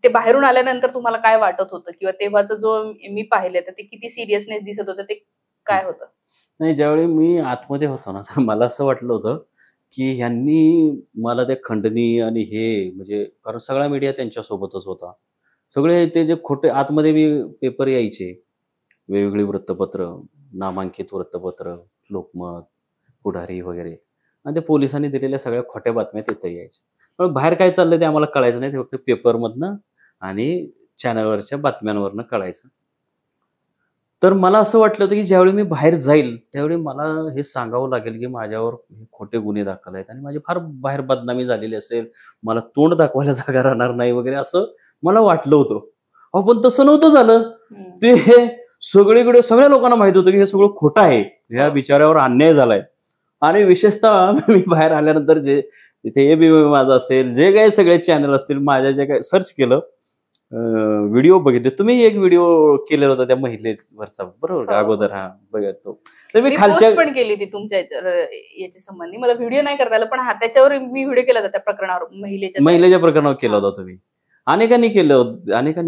ते बाहेरून आल्यानंतर तुम्हाला काय वाटत होतं, किंवा तेव्हाचं जो मी पाहिलं तर ते किती सिरियसनेस दिसत होतं, ते काय होतं? नाही, ज्यावेळी मी आतमध्ये होतो ना, तर मला असं वाटलं होतं की ह्यांनी मला ते खंडणी आणि हे, म्हणजे कारण सगळा मीडिया त्यांच्यासोबतच होता. सगळे ते जे खोटे आतमध्ये मी पेपर यायचे, वेगवेगळी वृत्तपत्र, नामांकित वृत्तपत्र, लोकमत, पुढारी वगैरे, आणि ते पोलिसांनी दिलेल्या सगळ्या खोट्या बातम्या तिथे यायच्या. पण बाहेर काय चाललंय ते आम्हाला कळायचं नाही, ते फक्त पेपरमधनं आणि चॅनलवरच्या बातम्यांवरनं कळायचं. तर मला असं वाटलं होतं की ज्यावेळी मी बाहेर जाईल त्यावेळी मला हे सांगावं लागेल की माझ्यावर खोटे गुन्हे दाखल आहेत आणि माझी फार बाहेर बदनामी झालेली असेल, मला तोंड दाखवायला जागा राहणार नाही वगैरे, असं मला वाटलं होतं. अहो पण तसं नव्हतं झालं. ते हे सगळीकडे सगळ्या लोकांना माहित होतं की हे सगळं खोटं आहे, ह्या बिचाऱ्यावर अन्याय झालाय. आणि विशेषतः मी बाहेर आल्यानंतर जे तिथे ABP माझं असेल, जे काही सगळे चॅनल असतील, माझ्या जे काही सर्च केलं, व्हिडिओ बघितले. तुम्ही एक व्हिडिओ केलेला होता त्या महिलेवरचा, बरोबर का? हो, अगोदर हा बघा तो. तर मी मी खालच्या पोस्ट पण केली ती तुमच्या याच्या संबंधी. मला व्हिडिओ नाही करता आला, पण त्याच्यावर मी व्हिडिओ केला होता त्या प्रकरणावर, महिलेच्या प्रकरणावर केला हा. होता तुम्ही. अनेकांनी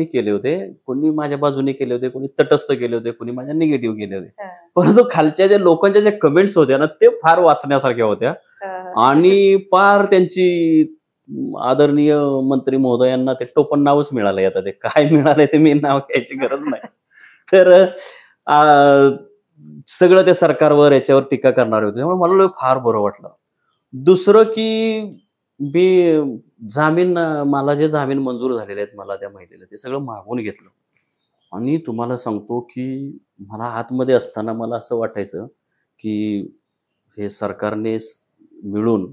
केले होते. कोणी माझ्या बाजूने केले होते, कोणी तटस्थ केले होते, कोणी माझ्या निगेटिव्ह केले होते. हा, परंतु खालच्या ज्या लोकांच्या ज्या कमेंट्स होत्या ना, ते फार वाचण्यासारख्या होत्या. हा. आणि फार त्यांची आदरणीय मंत्री महोदयांना ते टोपण नावच मिळालंय. आता ते काय मिळालंय ते मी नाव घ्यायची गरज नाही. तर सगळं ते सरकारवर याच्यावर टीका करणारे होते. त्यामुळे मला फार बरं वाटलं. दुसरं की मी मला जे जामीन मंजूर झालेले आहेत मला त्या महिलेला, ते सगळं मागून घेतलं. आणि तुम्हाला सांगतो की मला आतमध्ये असताना मला असं वाटायचं की हे सरकारने मिळून,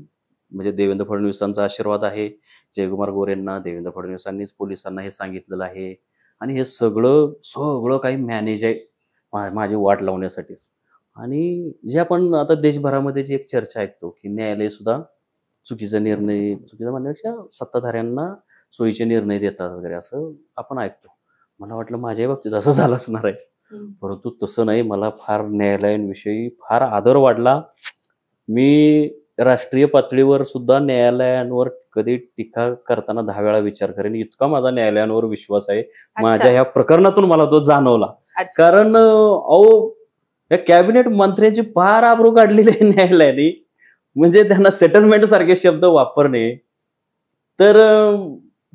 म्हणजे देवेंद्र फडणवीसांचा आशीर्वाद आहे, जयकुमार गोरेंना, देवेंद्र फडणवीसांनीच पोलिसांना हे सांगितलेलं आहे आणि हे सगळं काही मॅनेज आहे माझी वाट लावण्यासाठीच. आणि जे आपण आता देशभरामध्ये जी एक चर्चा ऐकतो की न्यायालय सुद्धा चुकीचा म्हणण्यापेक्षा सत्ताधाऱ्यांना सोयीचे निर्णय देतात वगैरे, असं आपण ऐकतो. मला वाटलं माझ्याही बाबतीत असं झालं असणार आहे, परंतु तसं नाही. मला फार न्यायालयांविषयी फार आदर वाढला. मी राष्ट्रीय पातळीवर सुद्धा न्यायालयांवर कधी टीका करताना 10 वेळा विचार करेन, इतका माझा न्यायालयांवर विश्वास आहे. माझ्या ह्या प्रकरणातून मला तो जाणवला. कारण या कॅबिनेट मंत्र्यांची फार आबरू काढलेली आहे न्यायालयाने. म्हणजे त्यांना सेटलमेंट सारखे शब्द वापरणे. तर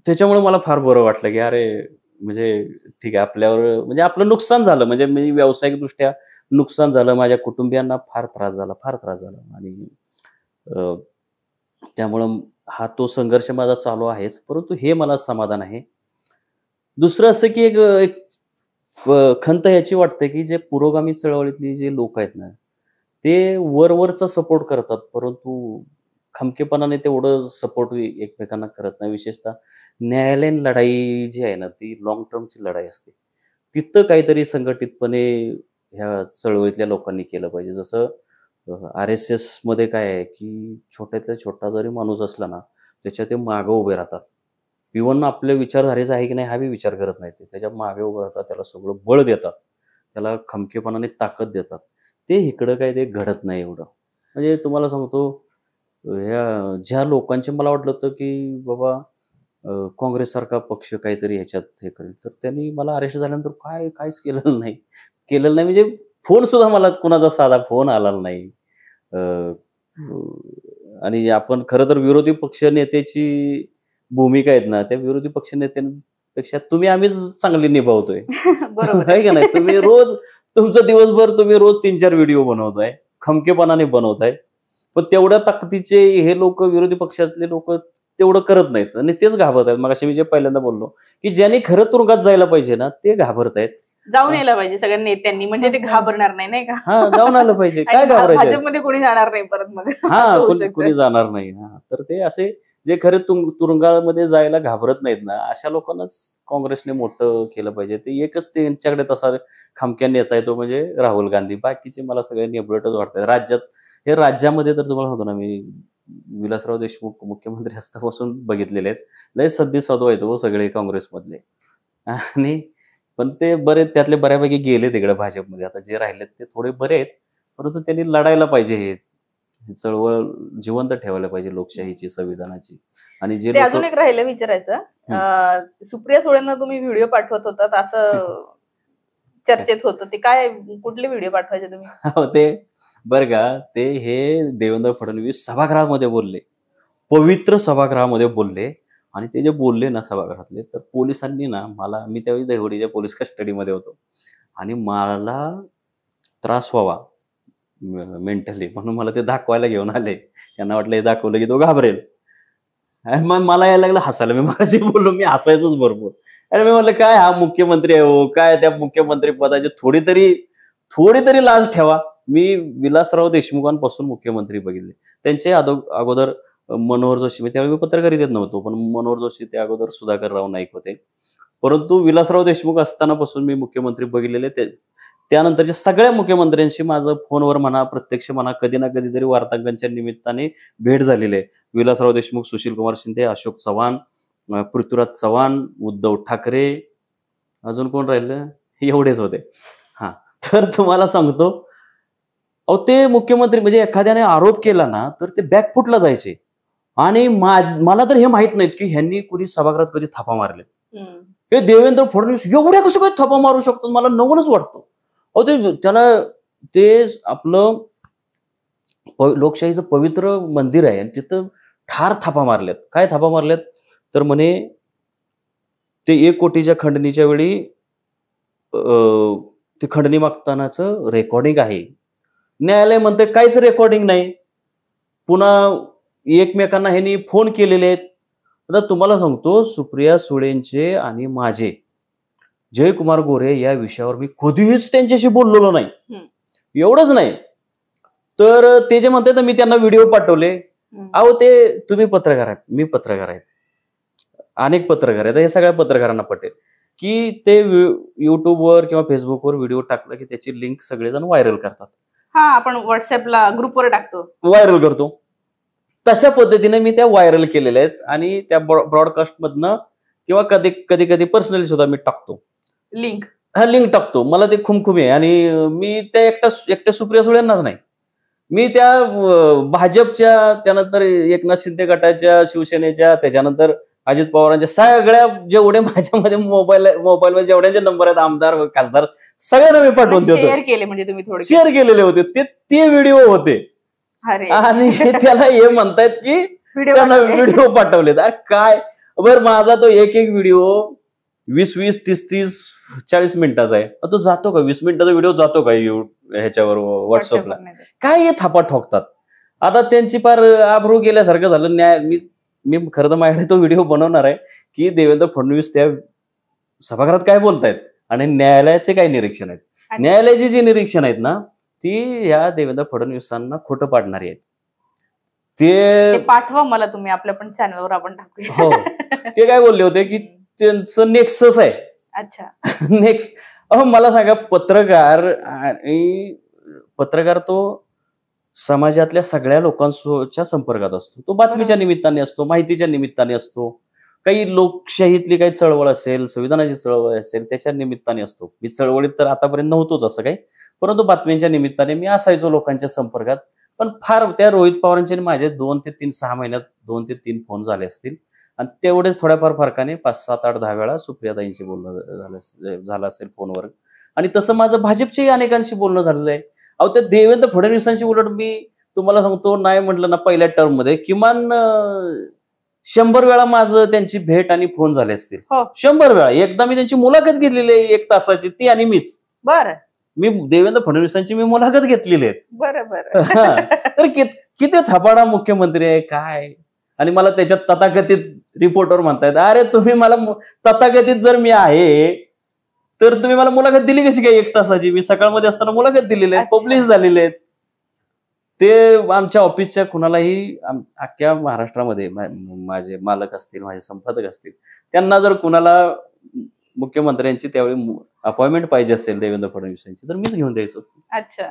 त्याच्यामुळे मला फार बरं वाटलं की अरे, म्हणजे ठीक आहे, आपल्यावर म्हणजे आपलं नुकसान झालं, म्हणजे मी व्यावसायिकदृष्ट्या नुकसान झालं, माझ्या कुटुंबियांना फार त्रास झाला. आणि त्यामुळं हा तो संघर्ष माझा चालू आहेच, परंतु हे मला समाधान आहे. दुसरं असं की एक खंत याची वाटते की जे पुरोगामी चळवळीतली जे लोक आहेत ना, ते वरवरचा सपोर्ट करतात, परंतु खमकेपणाने तेवढं सपोर्ट एकमेकांना करत नाही. विशेषतः न्यायालयीन लढाई जी आहे ना, ती लॉंग टर्मची लढाई असते. तिथं काहीतरी संघटितपणे ह्या चळवळीतल्या लोकांनी केलं पाहिजे. जसं RSS मध्ये काय आहे की छोट्यातल्या छोटा जरी माणूस असला ना, त्याच्या ते मागं उभे राहतात. इव्हन आपल्या विचारधारेचा आहे की नाही हा बी विचार करत नाही. ते त्याच्या मागे उभं राहतात, त्याला सगळं बळ देतात, त्याला खमकेपणाने ताकद देतात. ते इकडं काय ते घडत नाही एवढं. म्हणजे तुम्हाला सांगतो, ह्या ज्या लोकांचे मला वाटलं होतं की बाबा काँग्रेससारखा पक्ष काहीतरी ह्याच्यात हे करेल, तर त्यांनी मला अरेस्ट झाल्यानंतर काहीच केलेलं नाही. म्हणजे फोन सुद्धा मला कुणाचा साधा फोन आला नाही. आणि आपण खरं तर विरोधी पक्ष नेत्याची भूमिका आहेत ना, त्या विरोधी पक्ष नेत्यांपेक्षा आम्हीच चांगली निभावतोय. बरोबर आहे का नाही? तुम्ही रोज तुमचं दिवसभर तुम्ही रोज 3-4 व्हिडिओ बनवताय, खमकेपणाने बनवताय. पण तेवढ्या ताकदीचे हे लोक, विरोधी पक्षातले लोक तेवढं करत नाहीत आणि तेच घाबरत आहेत. मगाशी मी जे पहिल्यांदा बोललो की ज्यांनी खरं तुरुंगात जायला पाहिजे ना, ते घाबरत आहेत. जाऊन यायला पाहिजे सगळ्या नेत्यांनी, म्हणजे ते घाबरणार नाही का? हा, जाऊन आलं पाहिजे. काय घाबरायचं? भाजपमध्ये कोणी जाणार नाही परत मग. कोणी जाणार नाही. तर ते असे जे खरे तुरुंगामध्ये जायला घाबरत नाहीत ना, अशा लोकांनाच काँग्रेसने मोठं केलं पाहिजे. ते एकच त्यांच्याकडे तसा खामक्या नेता येतो, म्हणजे राहुल गांधी. बाकीचे मला सगळे नेबळटच वाटतात. राज्यामध्ये तर तुम्हाला सांगतो ना, मी विलासराव देशमुख मुख्यमंत्री असतापासून बघितलेले आहेत. लय सद्दी साधू आहेत हो सगळे काँग्रेसमधले. आणि पण ते त्यातले बऱ्यापैकी गेले तिकडे भाजपमध्ये. आता जे राहिलेत ते थोडे बरे आहेत, परंतु त्यांनी लढायला पाहिजे. हे चळवळ जिवंत ठेवायला पाहिजे लोकशाहीची, संविधानाची. आणि जे अजून एक राहिलं विचारायचं, सुप्रिया सुळेंना तुम्ही व्हिडिओ पाठवत होतात असं चर्चेत होतं, ते काय, कुठले व्हिडिओ पाठवायचे तुम्ही? ते बरं का, ते हे देवेंद्र फडणवीस सभागृहामध्ये बोलले, पवित्र सभागृहामध्ये बोलले. आणि ते जे बोलले ना सभागृहातले, तर पोलिसांनी ना मी त्यावेळी दहिवडीच्या पोलीस कस्टडीमध्ये होतो आणि मला त्रास व्हावा मेंटली, म्हणून मला ते दाखवायला घेऊन आले. त्यांना वाटलं हे दाखवलं की तो घाबरेल. मग मला यायला लागलं हसायला. मी मगाशी बोललो, मी हसायचोच भरपूर. आणि मी म्हणलं काय हा मुख्यमंत्री आहे हो, काय त्या मुख्यमंत्री पदाची थोडी तरी लाज ठेवा. मी विलासराव देशमुखांपासून मुख्यमंत्री बघितले. त्यांचे अगोदर मनोहर जोशी, त्यावेळी मी पत्रकारितेत नव्हतो, पण मनोहर जोशी ते अगोदर सुधाकरराव नाईक होते. परंतु विलासराव देशमुख असतानापासून मी मुख्यमंत्री बघितलेले. त्यानंतरच्या सगळ्या मुख्यमंत्र्यांशी माझं फोनवर म्हणा, प्रत्यक्ष म्हणा, कधी ना कधीतरी वार्तांकनाच्या निमित्ताने भेट झालेली आहे. विलासराव देशमुख, सुशीलकुमार शिंदे, अशोक चव्हाण, पृथ्वीराज चव्हाण, उद्धव ठाकरे, अजून कोण राहिलं, एवढेच होते. हा, तर तुम्हाला सांगतो, अहो ते मुख्यमंत्री म्हणजे एखाद्याने आरोप केला ना तर ते बॅकफुटला जायचे. आणि मला तर हे माहित नाहीत की ह्यांनी कुणी सभागृहात कधी थापा मारले. हे देवेंद्र फडणवीस एवढ्या कसं काही थापा मारू शकतात मला नवलच वाटतं. अहो ते त्याला ते आपलं लोकशाहीचं पवित्र मंदिर आहे आणि तिथं ठार थापा मारल्यात. काय थापा मारल्यात तर म्हणे ते 1 कोटीच्या खंडणीच्या वेळी ते खंडणी मागतानाचं रेकॉर्डिंग आहे. न्यायालय म्हणते काहीच रेकॉर्डिंग नाही. पुन्हा एकमेकांना ह्यांनी फोन केलेले आहेत. आता तुम्हाला सांगतो, सुप्रिया सुळेंचे आणि माझे जयकुमार गोरे या विषयावर मी कधीच त्यांच्याशी बोललेलो नाही. एवढंच नाही तर ते जे म्हणतात मी त्यांना व्हिडिओ पाठवले. अहो ते तुम्ही पत्रकार आहेत, मी पत्रकार आहेत, अनेक पत्रकार आहेत, हे सगळ्या पत्रकारांना पटेल की ते युट्यूबवर किंवा फेसबुकवर व्हिडिओ टाकला की त्याची लिंक सगळेजण व्हायरल करतात. हा, आपण व्हॉट्सअपला ग्रुपवर टाकतो, व्हायरल करतो. तशा पद्धतीने मी त्या व्हायरल केलेल्या आहेत आणि त्या ब्रॉडकास्ट मधनं किंवा कधी कधी पर्सनली सुद्धा मी टाकतो लिंक. हा, लिंक टाकतो. मला ते खुमखुमी आहे. आणि मी त्या एकट्या सुप्रिया सुळेंनाच नाही, मी त्या भाजपच्या, त्यानंतर एकनाथ शिंदे गटाच्या, शिवसेनेच्या, त्याच्यानंतर अजित पवारांच्या सगळ्या जेवढे माझ्यामध्ये मोबाईलवर जेवढ्यांचे नंबर आहेत, आमदार खासदार, सगळ्यांना मी पाठवून देतो. शेअर केले म्हणजे तुम्ही थोडे शेअर केलेले होते ते व्हिडिओ होते. आणि त्याला हे म्हणतायत की त्यांना व्हिडिओ पाठवलेत. काय बर, माझा तो एक व्हिडिओ 20-20, 30-30, 40 मिनिटाचा आहे. तो जातो का? 20 मिनिटाचा व्हिडिओ जातो का ह्याच्यावर व्हॉट्सअपला? काय हे थापा ठोकतात. आता त्यांची फार आबरू गेल्यासारखं झालं. मी खरं तर माझ्याकडे तो व्हिडिओ बनवणार आहे की देवेंद्र फडणवीस त्या सभागृहात काय बोलतायत आणि न्यायालयाचे काय निरीक्षण आहेत. न्यायालयाची जी निरीक्षण आहेत ना ती या देवेंद्र फडणवीसांना खोटं पाडणारी आहेत. ते पाठवा मला तुम्ही, आपल्या पण चॅनलवर आपण टाकूया. हो, ते काय बोलले होते की त्यांचं नेक्सस आहे. अच्छा, नेक्स्ट. मला सांगा, पत्रकार तो समाजातल्या सगळ्या लोकांच्या संपर्कात असतो. तो बातमीच्या निमित्ताने असतो, माहितीच्या निमित्ताने असतो, काही लोकशाहीतली काही चळवळ असेल, संविधानाची चळवळ असेल, त्याच्या निमित्ताने असतो. मी चळवळीत तर आतापर्यंत नव्हतोच असं काही, परंतु बातम्यांच्या निमित्ताने मी असायचो लोकांच्या संपर्कात. पण फार त्या रोहित पवारांचे माझे 2 ते 3 6 महिन्यात 2 ते 3 फोन झाले असतील. आणि तेवढेच थोड्याफार फरकाने 5, 7, 8, 10 वेळा सुप्रियाताईंशी बोलणं झालं असेल फोनवर. आणि तसं माझं भाजपच्याही अनेकांशी बोलणं झालेलं आहे. अहो त्या देवेंद्र फडणवीसांशी उलट मी तुम्हाला सांगतो, नाही म्हटलं ना पहिल्या टर्म मध्ये किमान 100 वेळा माझं त्यांची भेट आणि फोन झाले असतील. 100 वेळा. एकदा मी त्यांची मुलाखत घेतलेली आहे 1 तासाची, ती आणि मीच. बरं, मी देवेंद्र फडणवीसांची मी मुलाखत घेतलेली आहे. बरं. तर किती थपाडा मुख्यमंत्री आहे काय. आणि मला त्याच्यात तथाकथित रिपोर्टर म्हणतायत, अरे तुम्ही मला तथाकथित जर मी आहे तर तुम्ही मला मुलाखत दिली कशी काय 1 तासाची? मी सकाळमध्ये असताना मुलाखत दिलेली आहे, पब्लिश झालेले आहेत. ते आमच्या ऑफिसच्या कुणालाही अख्ख्या महाराष्ट्रामध्ये माझे मालक असतील, माझे संपादक असतील, त्यांना जर कुणाला मुख्यमंत्र्यांची त्यावेळी अपॉइंटमेंट पाहिजे असेल देवेंद्र फडणवीसांची तर मीच घेऊन द्यायचो. अच्छा,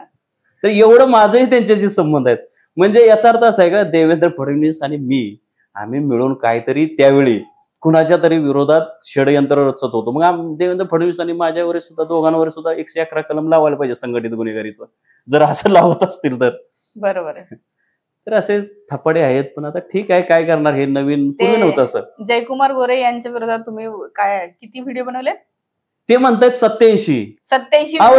तर एवढं माझंही त्यांच्याशी संबंध आहेत. म्हणजे याचा अर्थ असा आहे का, देवेंद्र फडणवीस आणि मी आम्ही मिळून काहीतरी त्यावेळी कुणाच्या तरी विरोधात षडयंत्र रचत होतो. मग देवेंद्र फडणवीस आणि माझ्यावर सुद्धा, दोघांवर सुद्धा 111 कलम लावायला पाहिजे संघटित गुन्हेगारीचं, जर असं लावत असतील तर. बरोबर आहे. तर असे थपाडे आहेत. पण आता ठीक आहे, काय करणार, हे नवीन पूर्वी नव्हतं असं. जयकुमार गोरे यांच्या विरोधात तुम्ही काय किती व्हिडिओ बनवले? ते म्हणतायत 87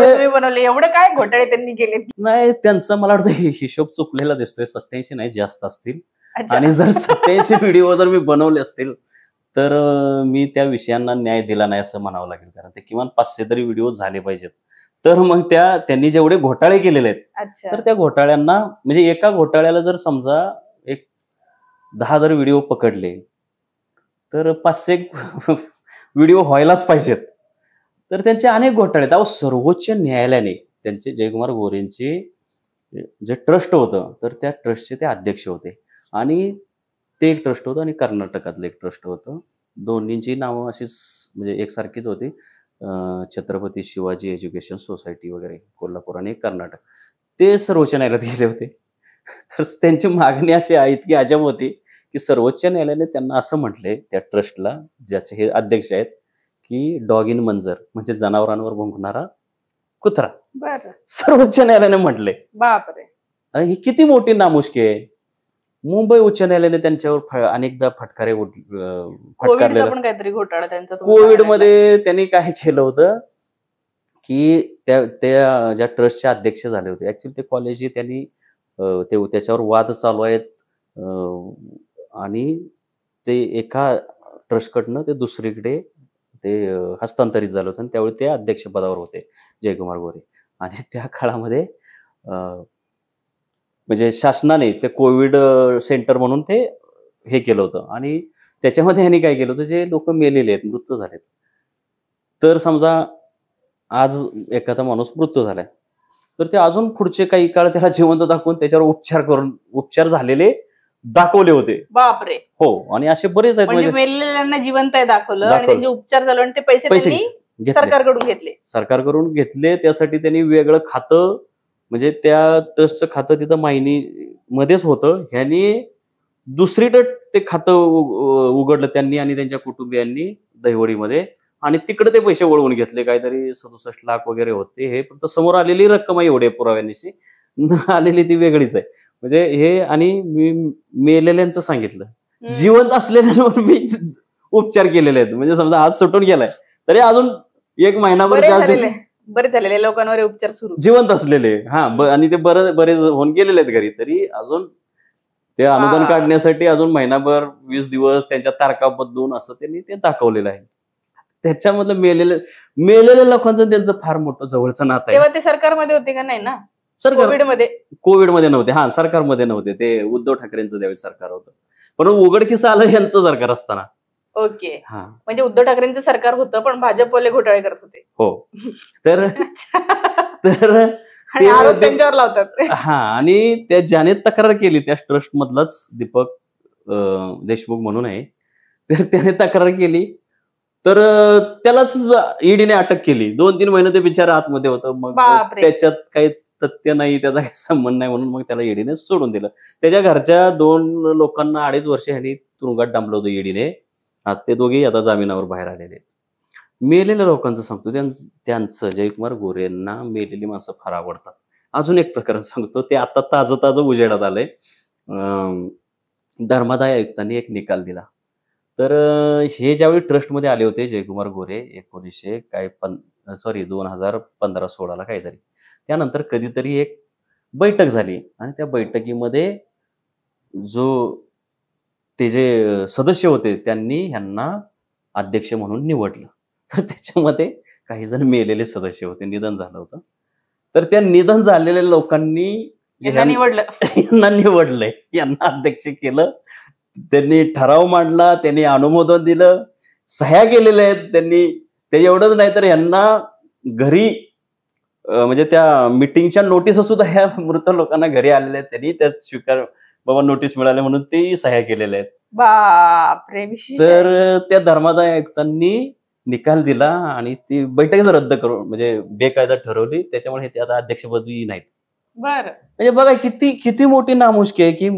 तुम्ही बनवले. एवढे काय घोटाळे त्यांनी केले? नाही, त्यांचा मला वाटतं हिशोब चुकलेला दिसतोय. 87 नाही, जास्त असतील. आणि जर 87 व्हिडिओ जर मी बनवले असतील तर मी त्या विषयांना न्याय दिला नाही असं म्हणावं लागेल. कारण ते किमान 500 तरी व्हिडिओ झाले पाहिजेत. तर मग त्यांनी जेवढे घोटाळे केलेले आहेत तर त्या घोटाळ्यांना, म्हणजे एका घोटाळ्याला जर समजा 10 जर व्हिडिओ पकडले तर 500 व्हिडिओ व्हायलाच पाहिजेत. तर त्यांचे अनेक घोटाळे आहेत. अहो सर्वोच्च न्यायालयाने त्यांचे, जयकुमार गोरेंचे जे ट्रस्ट होतं तर त्या ट्रस्टचे ते अध्यक्ष होते. आणि ते एक ट्रस्ट होतं आणि कर्नाटकातलं एक ट्रस्ट होतं. दोन्हींची नावं अशीच म्हणजे एकसारखीच होती. छत्रपती शिवाजी एज्युकेशन सोसायटी वगैरे कोल्हापूर आणि कर्नाटक, ते सर्वोच्च न्यायालयात गेले होते. तर त्यांची मागणी अशी आहे, इतकी अजब होती की सर्वोच्च न्यायालयाने त्यांना असं म्हटले, त्या ट्रस्टला ज्याचे हे अध्यक्ष आहेत, की डॉग इन मंजर म्हणजे जनावरांवर भुंकणारा कुत्रा. बरं. सर्वोच्च न्यायालयाने म्हटले. बापरे. ही किती मोठी नामुष्की आहे. मुंबई उच्च न्यायालयाने त्यांच्यावर अनेकदा फटकारलेलं. पण काहीतरी घोटाळा त्यांचा कोविडमध्ये त्यांनी काय केलं होतं, की त्या ज्या ट्रस्टचे अध्यक्ष झाले होते, ऍक्च्युली ते कॉलेज त्यांनी त्याच्यावर वाद चालू आहेत आणि ते एका ट्रस्टकडनं ते दुसरीकडे ते हस्तांतरित झालं होतं आणि त्यावेळी ते अध्यक्षपदावर होते जयकुमार गोरे. आणि त्या काळामध्ये म्हणजे शासनाने ते कोविड सेंटर म्हणून ते हे केलं होतं आणि त्याच्यामध्ये यांनी काय केलं होतं, जे लोक मेलेले आहेत, मृत्यू झालेत, तर समजा आज एखादा माणूस मृत्यू झालाय, तर ते अजून पुढचे काही काळ त्याला जिवंत दाखवून त्याच्यावर उपचार झालेले दाखवले होते. बापरे. हो. आणि असे बरेच आहेत, म्हणजे मेलेल्यांना जिवंत आहे दाखवलं आणि त्यांचे उपचार झाले आणि ते पैसे सरकारकडून घेतले. त्यासाठी त्यांनी वेगळं खातं, म्हणजे त्या ट्रस्टचं खातं तिथं मायनी मध्येच होतं. ह्यांनी दुसरीकडे ते खातं उघडलं त्यांनी आणि त्यांच्या कुटुंबियांनी दहिवडीमध्ये, आणि तिकडे ते पैसे वळवून घेतले. काहीतरी 67 लाख वगैरे होते. हे फक्त समोर आलेली रक्कम आहे, एवढे पुराव्यांनी आलेली ती वेगळीच आहे. म्हणजे हे, आणि मी मेलेल्यांचं सांगितलं, जिवंत असलेल्यांवर मी उपचार केलेले आहेत. म्हणजे समजा आज सुटून गेलाय तरी अजून एक महिनाभर बरे झालेले लोकांवर उपचार सुरू, जिवंत असलेले. आणि ते बरे होऊन गेलेले आहेत घरी, तरी अजून ते अनुदान काढण्यासाठी अजून महिनाभर 20 दिवस त्यांच्या तारखा बदलून असं त्यांनी ते दाखवलेलं आहे. त्याच्यामधलं मेलेल्या लोकांचं त्यांचं फार मोठं जवळचं नातं आहे. तेव्हा ते सरकारमध्ये होते का नाही ना? कोविडमध्ये नव्हते. सरकारमध्ये नव्हते. ते उद्धव ठाकरेंचं त्यावेळी सरकार होतं, पण उघडकीस आलं यांचं सरकार असताना. ओके. म्हणजे उद्धव ठाकरेंचं सरकार होतं पण भाजपवाले घोटाळे करत होते. हो. तर त्यांच्यावर लावतात. आणि त्या ज्याने तक्रार केली त्या ट्रस्ट मधलाच दीपक देशमुख म्हणून आहे, तर त्याने तक्रार केली, तर त्यालाच ईडीने अटक केली. 2-3 महिने ते बिचारा आतमध्ये होतं. मग त्याच्यात काही तथ्य नाही, त्याचा काही संबंध नाही म्हणून मग त्याला ईडीने सोडून दिलं. त्याच्या घरच्या 2 लोकांना 2.5 वर्ष ह्यांनी तुरुंगात डांबलं होतं ईडीने. ते दोघेही आता जामिनावर बाहेर आलेले आहेत. मेलेल्या लोकांचं सांगतो, त्यांचं जयकुमार गोरेंना मेलेली माणसं फार आवडतात. अजून एक प्रकरण सांगतो, ते आता ताजं उजेडात आलंय. धर्मादाय आयुक्तांनी एक निकाल दिला. तर हे ज्यावेळी ट्रस्टमध्ये आले होते जयकुमार गोरे 2015-16 काहीतरी, त्यानंतर कधीतरी एक बैठक झाली आणि त्या बैठकीमध्ये ते जे सदस्य होते त्यांनी ह्यांना अध्यक्ष म्हणून निवडलं. तर त्याच्यामध्ये काही जण मेलेले सदस्य होते, निधन झालं होतं. तर त्या निधन झालेल्या लोकांनी यांना निवडलंय, यांना अध्यक्ष केलं. त्यांनी ठराव मांडला, त्यांनी अनुमोदन दिलं, सह्या केलेल्या आहेत त्यांनी. ते एवढंच नाही तर यांना घरी म्हणजे त्या मीटिंगच्या नोटीस सुद्धा ह्या मृत लोकांना घरी आलेल्या आहेत. त्यांनी त्या स्वीकार बाबा नोटीस मिळाले म्हणून ते सह्या केलेल्या आहेत. बापरे. तर त्या धर्मादाय आयुक्तांनी निकाल दिला आणि ती बैठकच रद्द करून म्हणजे बेकायदा ठरवली. त्याच्यामुळे ते आता अध्यक्षपदी नाहीत. बरं. म्हणजे बघा किती मोठी नामुष्की आहे की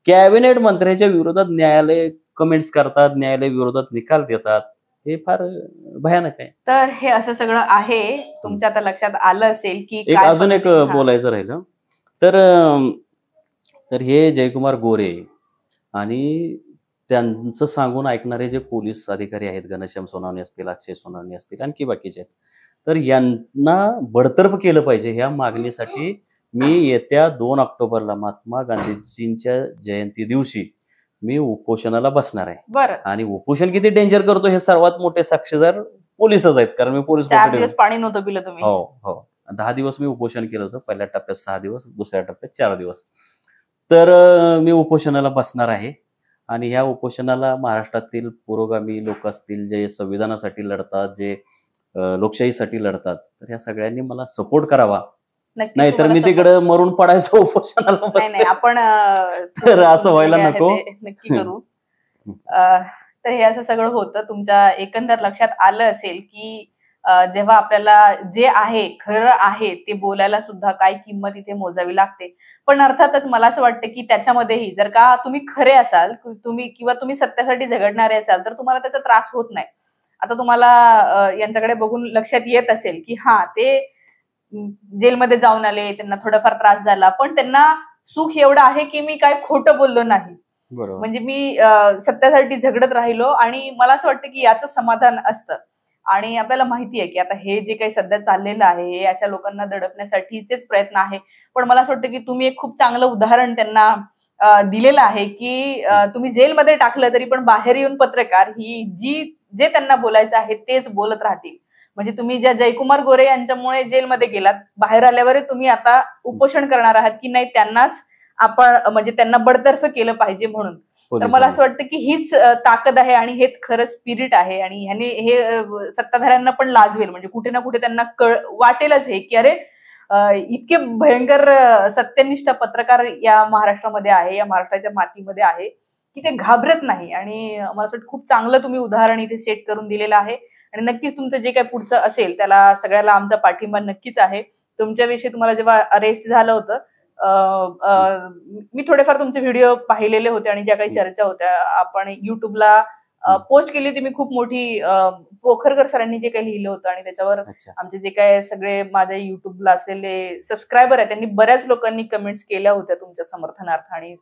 कॅबिनेट मंत्र्याच्या विरोधात न्यायालय कमेंट्स करतात, न्यायालय विरोधात निकाल देतात. हे फार भयानक आहे. तर हे असं सगळं आहे. तुमच्या आता लक्षात आलं असेल की अजून एक बोलायचं राहिलं तर हे जयकुमार गोरे आणि त्यांचं सांगून ऐकणारे जे पोलीस अधिकारी आहेत, घनश्याम सोनवणे असतील, अक्षय सोनवणे असतील, आणखी बाकीचे आहेत, तर यांना बडतर्फ केलं पाहिजे. ह्या मागणीसाठी मी येत्या 2 ऑक्टोबरला महात्मा गांधीजींच्या जयंती दिवशी मी उपोषणाला बसणार आहे. बरं. आणि उपोषण किती डेंजर करतो हे सर्वात मोठे साक्षीदार पोलीसच आहेत, कारण मी पोलीस 4 दिवस पाणी नव्हतं पिलं तुम्ही. हो. 10 दिवस मी उपोषण केलं होतं. पहिल्या टप्प्यात 6 दिवस, दुसऱ्या टप्प्यात 4 दिवस. तर मी उपोषणाला बसणार आहे आणि ह्या उपोषणाला महाराष्ट्रातील पुरोगामी लोक असतील, जे संविधानासाठी लढतात, जे लोकशाहीसाठी लढतात, तर ह्या सगळ्यांनी मला सपोर्ट करावा. नाही तर मी तिकडे मरून पडायचं उपोषणाला. आपण तर असं व्हायला नको. नक्की करू. तर हे असं सगळं होतं. तुमच्या एकंदर लक्षात आलं असेल की जेव्हा आपल्याला जे आहे खरं आहे ते बोलायला सुद्धा काय किंमत इथे मोजावी लागते. पण अर्थातच मला असं वाटतं की त्याच्यामध्येही जर का तुम्ही खरे असाल, तुम्ही सत्यासाठी झगडणारे असाल, तर तुम्हाला त्याचा त्रास होत नाही. आता तुम्हाला यांच्याकडे बघून लक्षात येत असेल की हा ते जेलमध्ये जाऊन आले, त्यांना थोडाफार त्रास झाला, पण त्यांना सुख एवढं आहे की मी काय खोटं बोललो नाही. बरोबर. म्हणजे मी सत्यासाठी झगडत राहिलो आणि मला असं वाटतं की याचं समाधान असतं. आणि आपल्याला माहिती आहे की आता हे जे काही सध्या चाललेलं आहे हे अशा लोकांना दडपण्यासाठीचेच प्रयत्न आहे. पण मला असं वाटतं की तुम्ही एक खूप चांगलं उदाहरण त्यांना दिलेलं आहे की तुम्ही जेलमध्ये टाकलं तरी पण बाहेर येऊन पत्रकार जे त्यांना बोलायचं आहे तेच बोलत राहतील. म्हणजे तुम्ही ज्या जयकुमार गोरे यांच्यामुळे जेलमध्ये गेलात, बाहेर आल्यावर तुम्ही आता उपोषण करणार आहात की नाही त्यांनाच आपण म्हणजे त्यांना बडतर्फ केलं पाहिजे म्हणून. तर मला असं वाटतं की हीच ताकद आहे आणि हेच खरं स्पिरिट आहे आणि ह्याने हे सत्ताधाऱ्यांना पण लाजवेल. म्हणजे कुठे ना कुठे त्यांना वाटेलच हे की अरे इतके भयंकर सत्यनिष्ठ पत्रकार या महाराष्ट्रामध्ये आहे, या महाराष्ट्राच्या मातीमध्ये आहे की ते घाबरत नाही. आणि मला असं वाटतं खूप चांगलं तुम्ही उदाहरण इथे सेट करून दिलेलं आहे. आणि नक्कीच तुमचं जे काही पुढचं असेल त्याला सगळ्याला आमचा पाठिंबा नक्कीच आहे. तुमच्याविषयी तुम्हाला जेव्हा अरेस्ट झालं होतं मी थोडेफार तुमचे व्हिडिओ पाहिलेले होते आणि ज्या काही चर्चा होत्या आपण युट्यूबला पोस्ट केली होती. मी खूप मोठी पोखरकर सरांनी जे काही लिहिलं होतं आणि त्याच्यावर आमचे जे काही सगळे माझ्या युट्यूबला असलेले सबस्क्रायबर आहेत त्यांनी बऱ्याच लोकांनी कमेंट्स केल्या होत्या तुमच्या समर्थनार्थ. आणि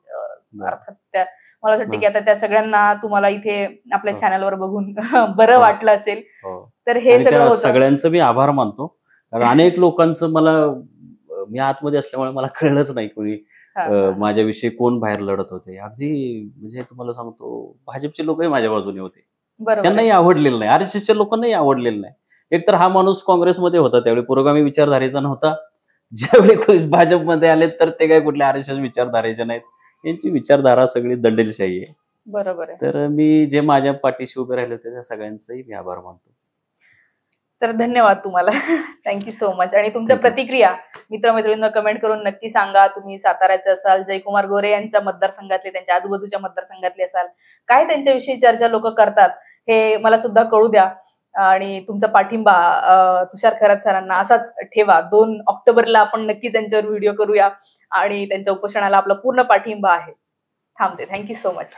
अर्थात त्या मला असं वाटतं की आता त्या सगळ्यांना तुम्हाला इथे आपल्या चॅनलवर बघून बरं वाटलं असेल. तर हे सगळ्यांचं मी आभार मानतो. कारण अनेक लोकांचं मी आतमध्ये असल्यामुळे मला कळलंच नाही कोणी माझ्याविषयी कोण बाहेर लढत होते. अगदी म्हणजे तुम्हाला सांगतो भाजपचे लोकही माझ्या बाजूने होते. त्यांनाही आवडलेलं नाही, RSSच्या लोकांनाही आवडलेलं नाही. एकतर हा माणूस काँग्रेसमध्ये होता त्यावेळी पुरोगामी विचारधारेचा नव्हता. ज्यावेळी भाजपमध्ये आले तर ते काय कुठले RSS विचारधारेचे नाहीत. यांची विचारधारा सगळी दंडेलशाही आहे. बरोबर आहे. तर मी जे माझ्या पाठीशी उभे राहिले होते त्या सगळ्यांचाही मी आभार मानतो. तर धन्यवाद तुम्हाला. Thank you so much. आणि तुमच्या प्रतिक्रिया मित्रमैत्रिणींना कमेंट करून नक्की सांगा. तुम्ही साताऱ्याचे असाल, जयकुमार गोरे यांच्या मतदारसंघातले, त्यांच्या आजूबाजूच्या मतदारसंघातले असाल, काय त्यांच्याविषयी चर्चा लोक करतात हे मला सुद्धा कळू द्या. आणि तुमचा पाठिंबा तुषार खरात सरांना असाच ठेवा. 2 ऑक्टोबरला आपण नक्की त्यांच्यावर व्हिडिओ करूया आणि त्यांच्या उपोषणाला आपला पूर्ण पाठिंबा आहे. थांबते. Thank you so much.